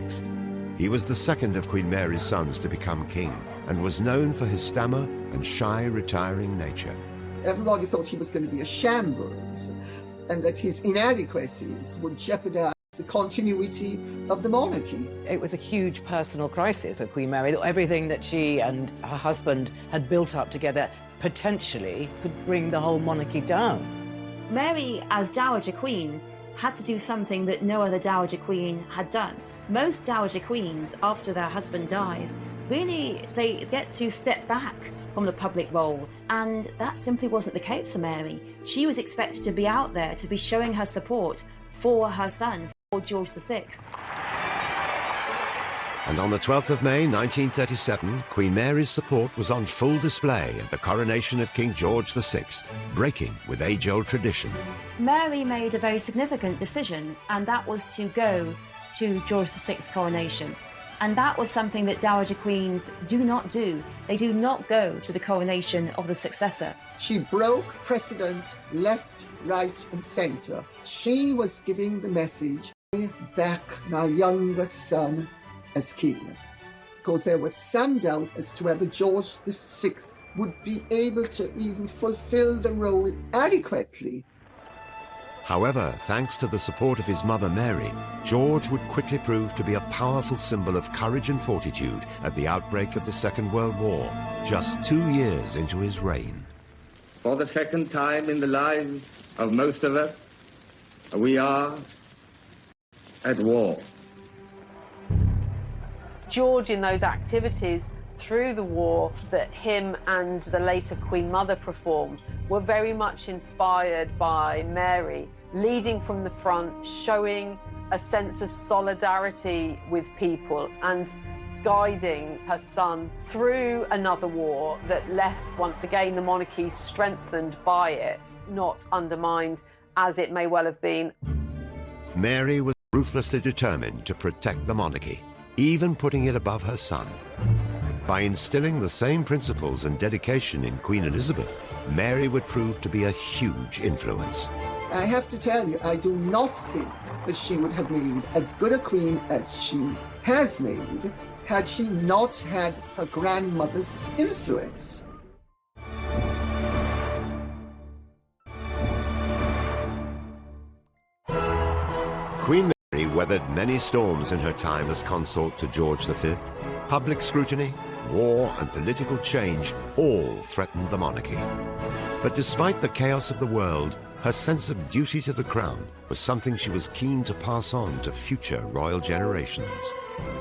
He was the second of Queen Mary's sons to become king and was known for his stammer and shy, retiring nature. Everybody thought he was going to be a shambles and that his inadequacies would jeopardize the continuity of the monarchy. It was a huge personal crisis for Queen Mary. Everything that she and her husband had built up together potentially could bring the whole monarchy down. Mary, as Dowager Queen, had to do something that no other Dowager Queen had done. Most Dowager Queens, after their husband dies, really they get to step back from the public role, and that simply wasn't the case for Mary. She was expected to be out there, to be showing her support for her son, for George VI. And on the 12th of May 1937, Queen Mary's support was on full display at the coronation of King George VI, breaking with age-old tradition. Mary made a very significant decision, and that was to go to George VI's coronation. And that was something that Dowager Queens do not do. They do not go to the coronation of the successor. She broke precedent left, right and centre. She was giving the message, back my youngest son as king. Because there was some doubt as to whether George VI would be able to even fulfill the role adequately. However, thanks to the support of his mother Mary, George would quickly prove to be a powerful symbol of courage and fortitude at the outbreak of the Second World War, just 2 years into his reign. For the second time in the lives of most of us, we are at war. George, in those activities through the war that him and the later Queen Mother performed, were very much inspired by Mary, leading from the front, showing a sense of solidarity with people and guiding her son through another war that left, once again, the monarchy strengthened by it, not undermined as it may well have been. Mary was ruthlessly determined to protect the monarchy, even putting it above her son. By instilling the same principles and dedication in Queen Elizabeth, Mary would prove to be a huge influence. I have to tell you, I do not think that she would have made as good a queen as she has made had she not had her grandmother's influence. Queen Mary weathered many storms in her time as consort to George V. Public scrutiny, war and political change all threatened the monarchy. But despite the chaos of the world, her sense of duty to the crown was something she was keen to pass on to future royal generations.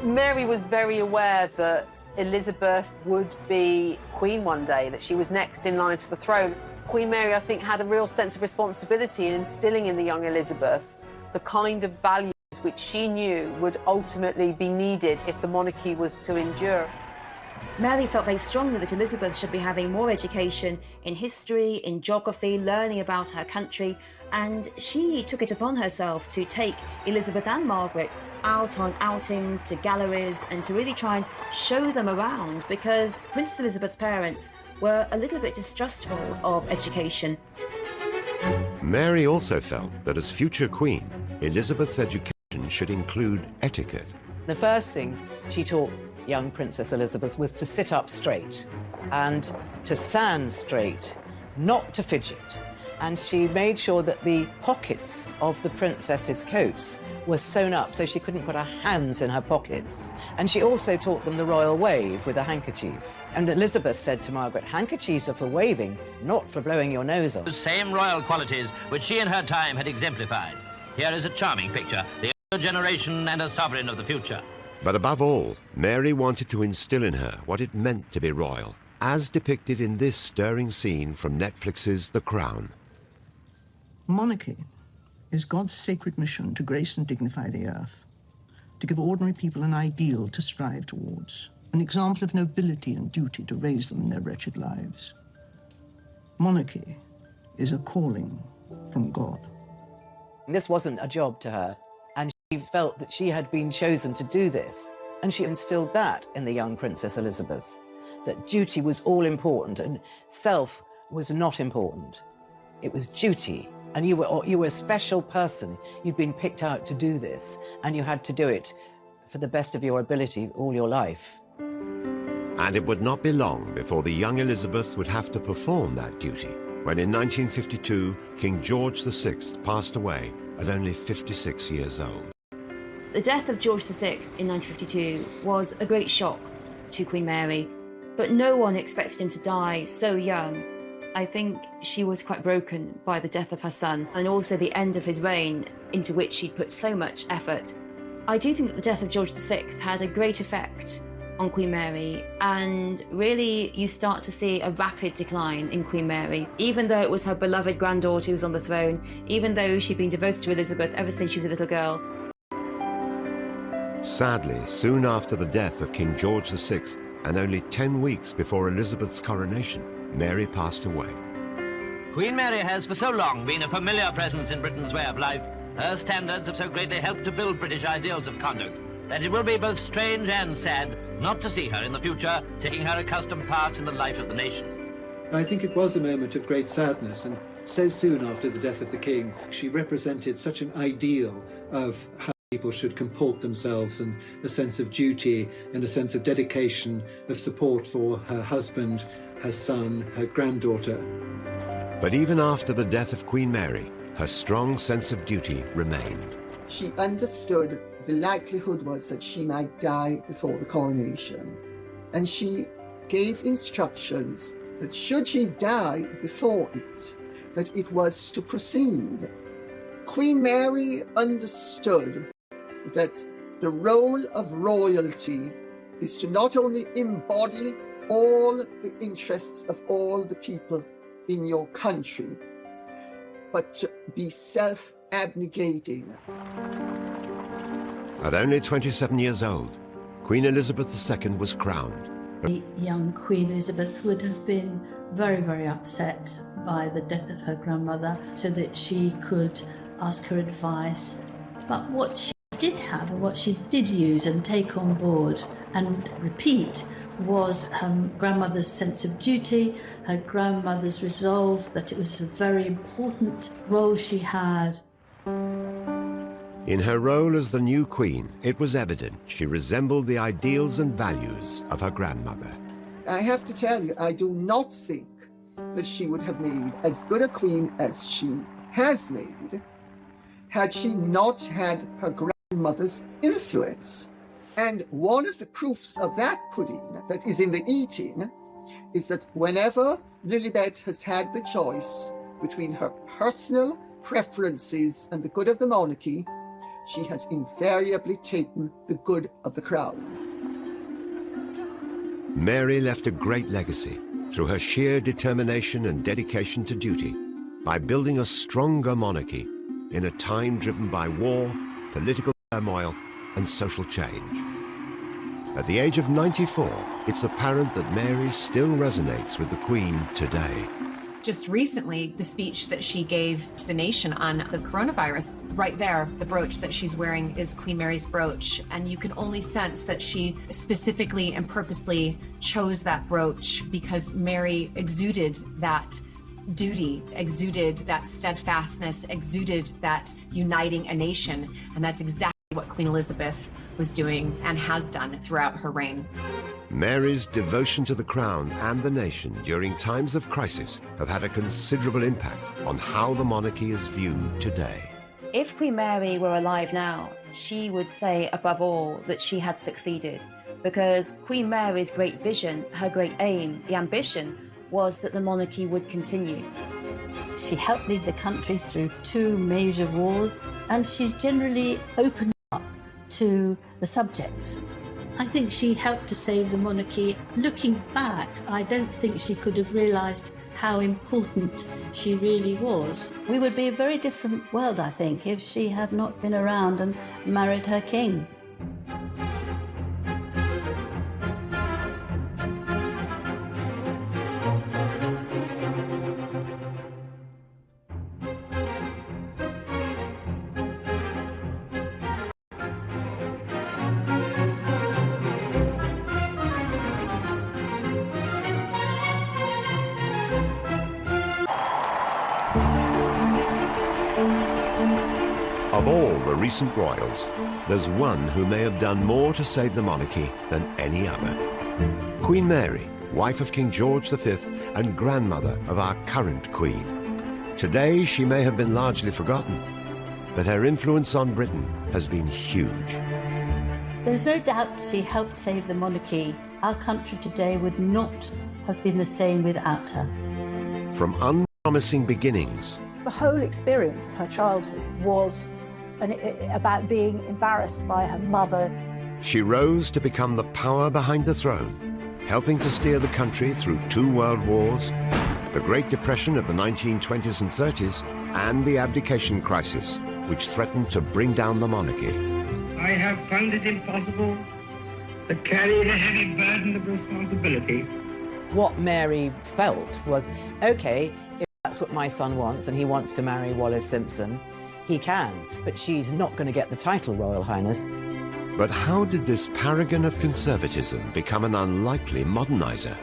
Mary was very aware that Elizabeth would be queen one day, that she was next in line to the throne. Queen Mary, I think, had a real sense of responsibility in instilling in the young Elizabeth the kind of values which she knew would ultimately be needed if the monarchy was to endure. Mary felt very strongly that Elizabeth should be having more education in history, in geography, learning about her country, and she took it upon herself to take Elizabeth and Margaret out on outings to galleries and to really try and show them around, because Princess Elizabeth's parents were a little bit distrustful of education. Mary also felt that as future queen, Elizabeth's education should include etiquette. The first thing she taught young Princess Elizabeth was to sit up straight and to stand straight, not to fidget. And she made sure that the pockets of the princess's coats were sewn up so she couldn't put her hands in her pockets. And she also taught them the royal wave with a handkerchief. And Elizabeth said to Margaret, handkerchiefs are for waving, not for blowing your nose off. The same royal qualities which she in her time had exemplified. Here is a charming picture, the elder generation and a sovereign of the future. But above all, Mary wanted to instill in her what it meant to be royal, as depicted in this stirring scene from Netflix's The Crown. Monarchy is God's sacred mission to grace and dignify the earth, to give ordinary people an ideal to strive towards, an example of nobility and duty to raise them in their wretched lives. Monarchy is a calling from God. This wasn't a job to her, and she felt that she had been chosen to do this, and she instilled that in the young Princess Elizabeth, that duty was all important and self was not important. It was duty, and you were a special person. You'd been picked out to do this, and you had to do it for the best of your ability all your life. And it would not be long before the young Elizabeth would have to perform that duty, when in 1952, King George VI passed away at only 56 years old. The death of George VI in 1952 was a great shock to Queen Mary, but no one expected him to die so young. I think she was quite broken by the death of her son and also the end of his reign, into which she'd put so much effort. I do think that the death of George VI had a great effect on Queen Mary, and really you start to see a rapid decline in Queen Mary. Even though it was her beloved granddaughter who was on the throne, even though she'd been devoted to Elizabeth ever since she was a little girl. Sadly, soon after the death of King George VI, and only 10 weeks before Elizabeth's coronation, Mary passed away. Queen Mary has for so long been a familiar presence in Britain's way of life. Her standards have so greatly helped to build British ideals of conduct that it will be both strange and sad not to see her in the future taking her accustomed part in the life of the nation. I think it was a moment of great sadness, and so soon after the death of the king, she represented such an ideal of how people should comport themselves, and a sense of duty and a sense of dedication, of support for her husband, her son, her granddaughter. But even after the death of Queen Mary, her strong sense of duty remained. She understood the likelihood was that she might die before the coronation, and she gave instructions that should she die before it, that it was to proceed. Queen Mary understood that the role of royalty is to not only embody all the interests of all the people in your country, but to be self-abnegating. At only 27 years old, Queen Elizabeth II was crowned. The young Queen Elizabeth would have been very, very upset by the death of her grandmother, so that she could ask her advice. But what she did have, and what she did use and take on board and repeat, was her grandmother's sense of duty, her grandmother's resolve that it was a very important role she had. In her role as the new queen, it was evident she resembled the ideals and values of her grandmother. I have to tell you, I do not think that she would have made as good a queen as she has made had she not had her grandmother's influence. And one of the proofs of that pudding that is in the eating is that whenever Lilibet has had the choice between her personal preferences and the good of the monarchy, she has invariably taken the good of the crown. Mary left a great legacy through her sheer determination and dedication to duty by building a stronger monarchy in a time driven by war, political turmoil, and social change. At the age of 94, it's apparent that Mary still resonates with the Queen today. Just recently, the speech that she gave to the nation on the coronavirus, right there, the brooch that she's wearing is Queen Mary's brooch. And you can only sense that she specifically and purposely chose that brooch because Mary exuded that duty, exuded that steadfastness, exuded that uniting a nation. And that's exactly what Queen Elizabeth was doing and has done throughout her reign. Mary's devotion to the crown and the nation during times of crisis have had a considerable impact on how the monarchy is viewed today. If Queen Mary were alive now, she would say above all that she had succeeded, because Queen Mary's great vision, her great aim, the ambition, was that the monarchy would continue. She helped lead the country through 2 major wars, and she's generally opened up to the subjects. I think she helped to save the monarchy. Looking back, I don't think she could have realised how important she really was. We would be a very different world, I think, if she had not been around and married her king. Of all the recent royals, there's one who may have done more to save the monarchy than any other. Queen Mary, wife of King George V and grandmother of our current Queen. Today she may have been largely forgotten, but her influence on Britain has been huge. There's no doubt she helped save the monarchy. Our country today would not have been the same without her. From unpromising beginnings. The whole experience of her childhood was about being embarrassed by her mother. She rose to become the power behind the throne, helping to steer the country through 2 world wars, the Great Depression of the 1920s and 30s, and the abdication crisis, which threatened to bring down the monarchy. I have found it impossible to carry the heavy burden of responsibility. What Mary felt was, okay, if that's what my son wants and he wants to marry Wallis Simpson, he can, but she's not going to get the title, Royal Highness. But how did this paragon of conservatism become an unlikely modernizer?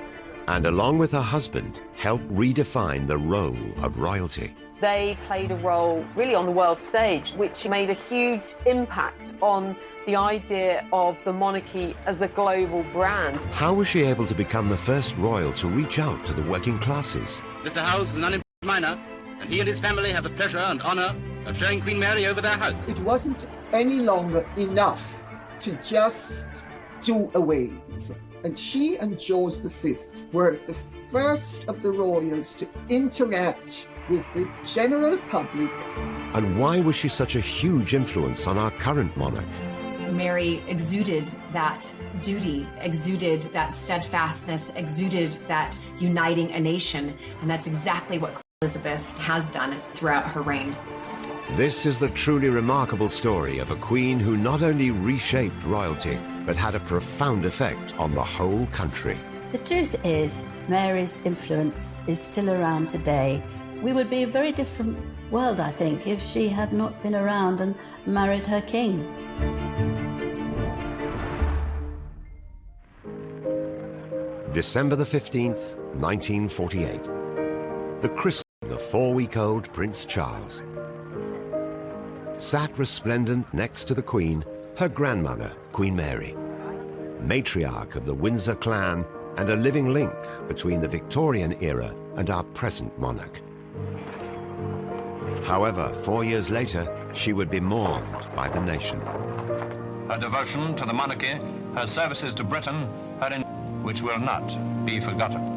And along with her husband, help redefine the role of royalty. They played a role really on the world stage, which made a huge impact on the idea of the monarchy as a global brand. How was she able to become the first royal to reach out to the working classes? Mr. Howes is an unemployed miner, and he and his family have the pleasure and honour of showing Queen Mary over their house. It wasn't any longer enough to just do a wave. And she and George V were the first of the royals to interact with the general public. And why was she such a huge influence on our current monarch? Mary exuded that duty, exuded that steadfastness, exuded that uniting a nation. And that's exactly what Queen Elizabeth has done throughout her reign. This is the truly remarkable story of a queen who not only reshaped royalty, but had a profound effect on the whole country. The truth is, Mary's influence is still around today. We would be a very different world, I think, if she had not been around and married her king. December the 15th, 1948. The christening of 4-week-old Prince Charles. Sat resplendent next to the Queen, her grandmother, Queen Mary, matriarch of the Windsor clan and a living link between the Victorian era and our present monarch. However, 4 years later, she would be mourned by the nation. Her devotion to the monarchy, her services to Britain, which will not be forgotten.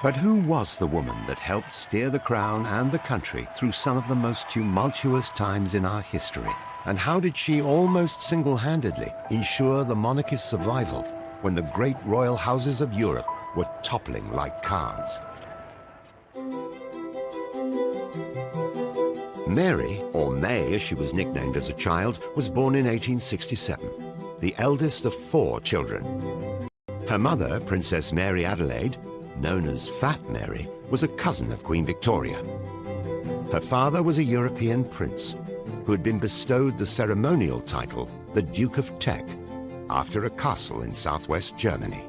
But who was the woman that helped steer the crown and the country through some of the most tumultuous times in our history? And how did she almost single-handedly ensure the monarchy's survival when the great royal houses of Europe were toppling like cards? Mary, or May as she was nicknamed as a child, was born in 1867, the eldest of 4 children. Her mother, Princess Mary Adelaide, known as Fat Mary, was a cousin of Queen Victoria. Her father was a European prince who had been bestowed the ceremonial title, the Duke of Teck, after a castle in southwest Germany.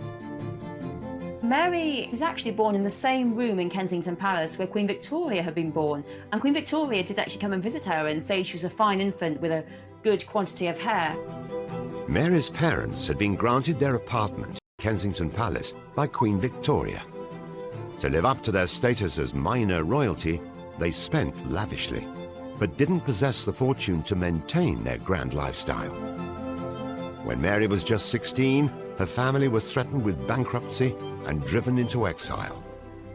Mary was actually born in the same room in Kensington Palace where Queen Victoria had been born. And Queen Victoria did actually come and visit her and say she was a fine infant with a good quantity of hair. Mary's parents had been granted their apartment in Kensington Palace by Queen Victoria. To live up to their status as minor royalty, they spent lavishly, but didn't possess the fortune to maintain their grand lifestyle. When Mary was just 16, her family was threatened with bankruptcy and driven into exile.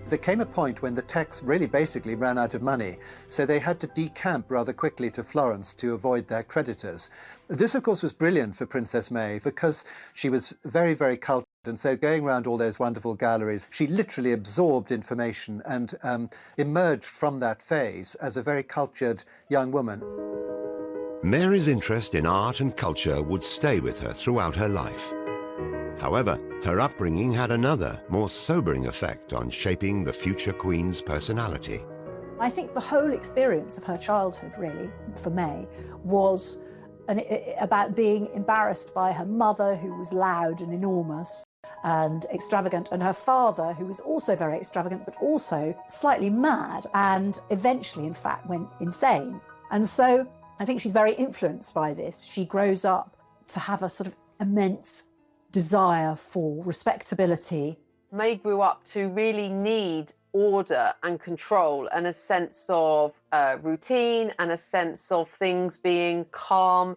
There came a point when the Tex really basically ran out of money, so they had to decamp rather quickly to Florence to avoid their creditors. This, of course, was brilliant for Princess May because she was very, very cultured, and so going around all those wonderful galleries, she literally absorbed information and emerged from that phase as a very cultured young woman. Mary's interest in art and culture would stay with her throughout her life. However, her upbringing had another, more sobering effect on shaping the future Queen's personality. I think the whole experience of her childhood, really, for May, was about being embarrassed by her mother, who was loud and enormous and extravagant, and her father, who was also very extravagant, but also slightly mad, and eventually, in fact, went insane. And so I think she's very influenced by this. She grows up to have a sort of immense desire for respectability. May grew up to really need order and control and a sense of routine and a sense of things being calm,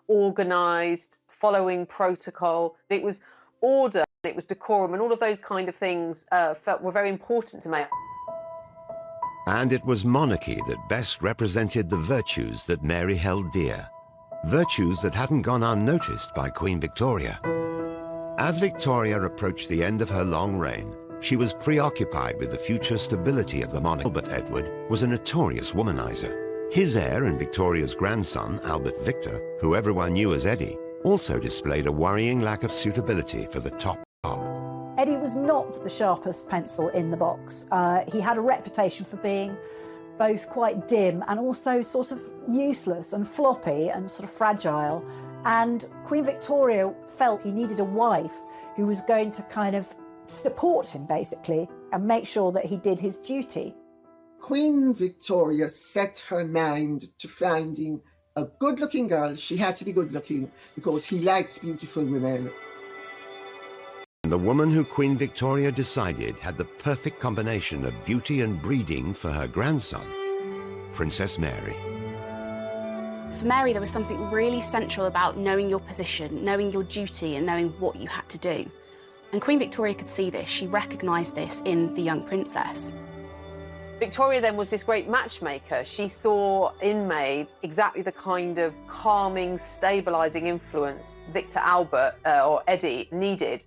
organised, following protocol. It was order, it was decorum, and all of those kind of things were very important to May. And it was monarchy that best represented the virtues that Mary held dear. Virtues that hadn't gone unnoticed by Queen Victoria. As Victoria approached the end of her long reign, she was preoccupied with the future stability of the monarchy. Albert Edward was a notorious womanizer. His heir and Victoria's grandson, Albert Victor, who everyone knew as Eddie, also displayed a worrying lack of suitability for the top job. Eddie was not the sharpest pencil in the box. He had a reputation for being both quite dim and also sort of useless and floppy and sort of fragile. And Queen Victoria felt he needed a wife who was going to kind of support him, basically, and make sure that he did his duty. Queen Victoria set her mind to finding a good-looking girl. She had to be good-looking because he likes beautiful women. And the woman who Queen Victoria decided had the perfect combination of beauty and breeding for her grandson, Princess Mary. For Mary, there was something really central about knowing your position, knowing your duty, and knowing what you had to do. And Queen Victoria could see this. She recognised this in the young princess. Victoria then was this great matchmaker. She saw in May exactly the kind of calming, stabilising influence Victor Albert, or Eddie, needed.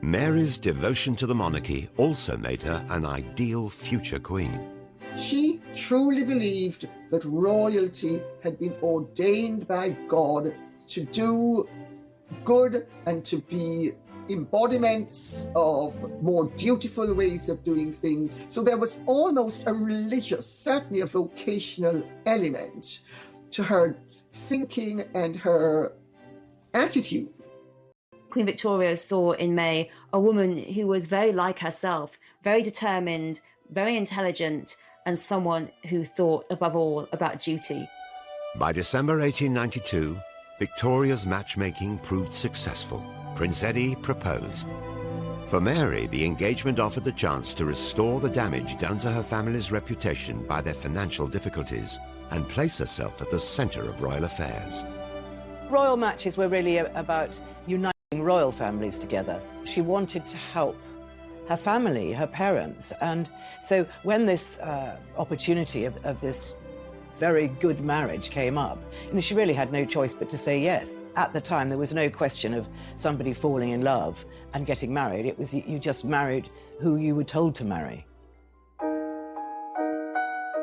Mary's devotion to the monarchy also made her an ideal future queen. She truly believed that royalty had been ordained by God to do good and to be embodiments of more dutiful ways of doing things. So there was almost a religious, certainly a vocational element to her thinking and her attitude. Queen Victoria saw in May a woman who was very like herself, very determined, very intelligent, and someone who thought above all about duty. By December 1892, Victoria's matchmaking proved successful. Prince Eddie proposed. For Mary, the engagement offered the chance to restore the damage done to her family's reputation by their financial difficulties and place herself at the centre of royal affairs. Royal matches were really about uniting royal families together. She wanted to help her family, her parents, and so when this opportunity of this very good marriage came up, she really had no choice but to say yes. At the time, there was no question of somebody falling in love and getting married. It was you just married who you were told to marry.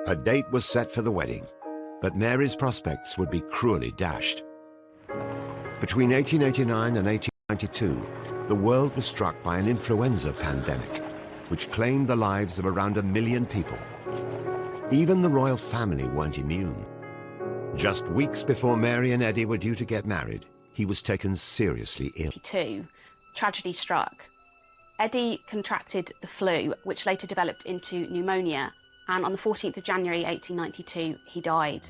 A date was set for the wedding, but Mary's prospects would be cruelly dashed. Between 1889 and 1892, the world was struck by an influenza pandemic, which claimed the lives of around 1 million people. Even the royal family weren't immune. Just weeks before Mary and Eddie were due to get married, he was taken seriously ill. Tragedy struck. Eddie contracted the flu, which later developed into pneumonia, and on the 14th of January 1892, he died.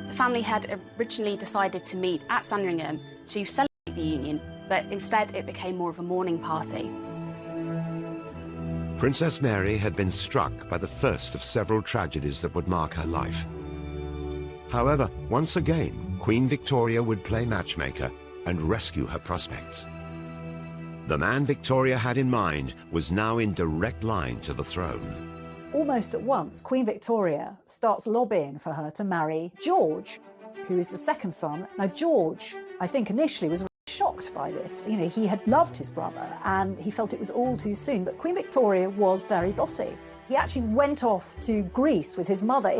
The family had originally decided to meet at Sandringham to celebrate the union, but instead it became more of a mourning party. Princess Mary had been struck by the first of several tragedies that would mark her life. However, once again, Queen Victoria would play matchmaker and rescue her prospects. The man Victoria had in mind was now in direct line to the throne. Almost at once, Queen Victoria starts lobbying for her to marry George, who is the second son. Now, George, I think initially was shocked by this. You know, he had loved his brother and he felt it was all too soon, but Queen Victoria was very bossy. He actually went off to Greece with his mother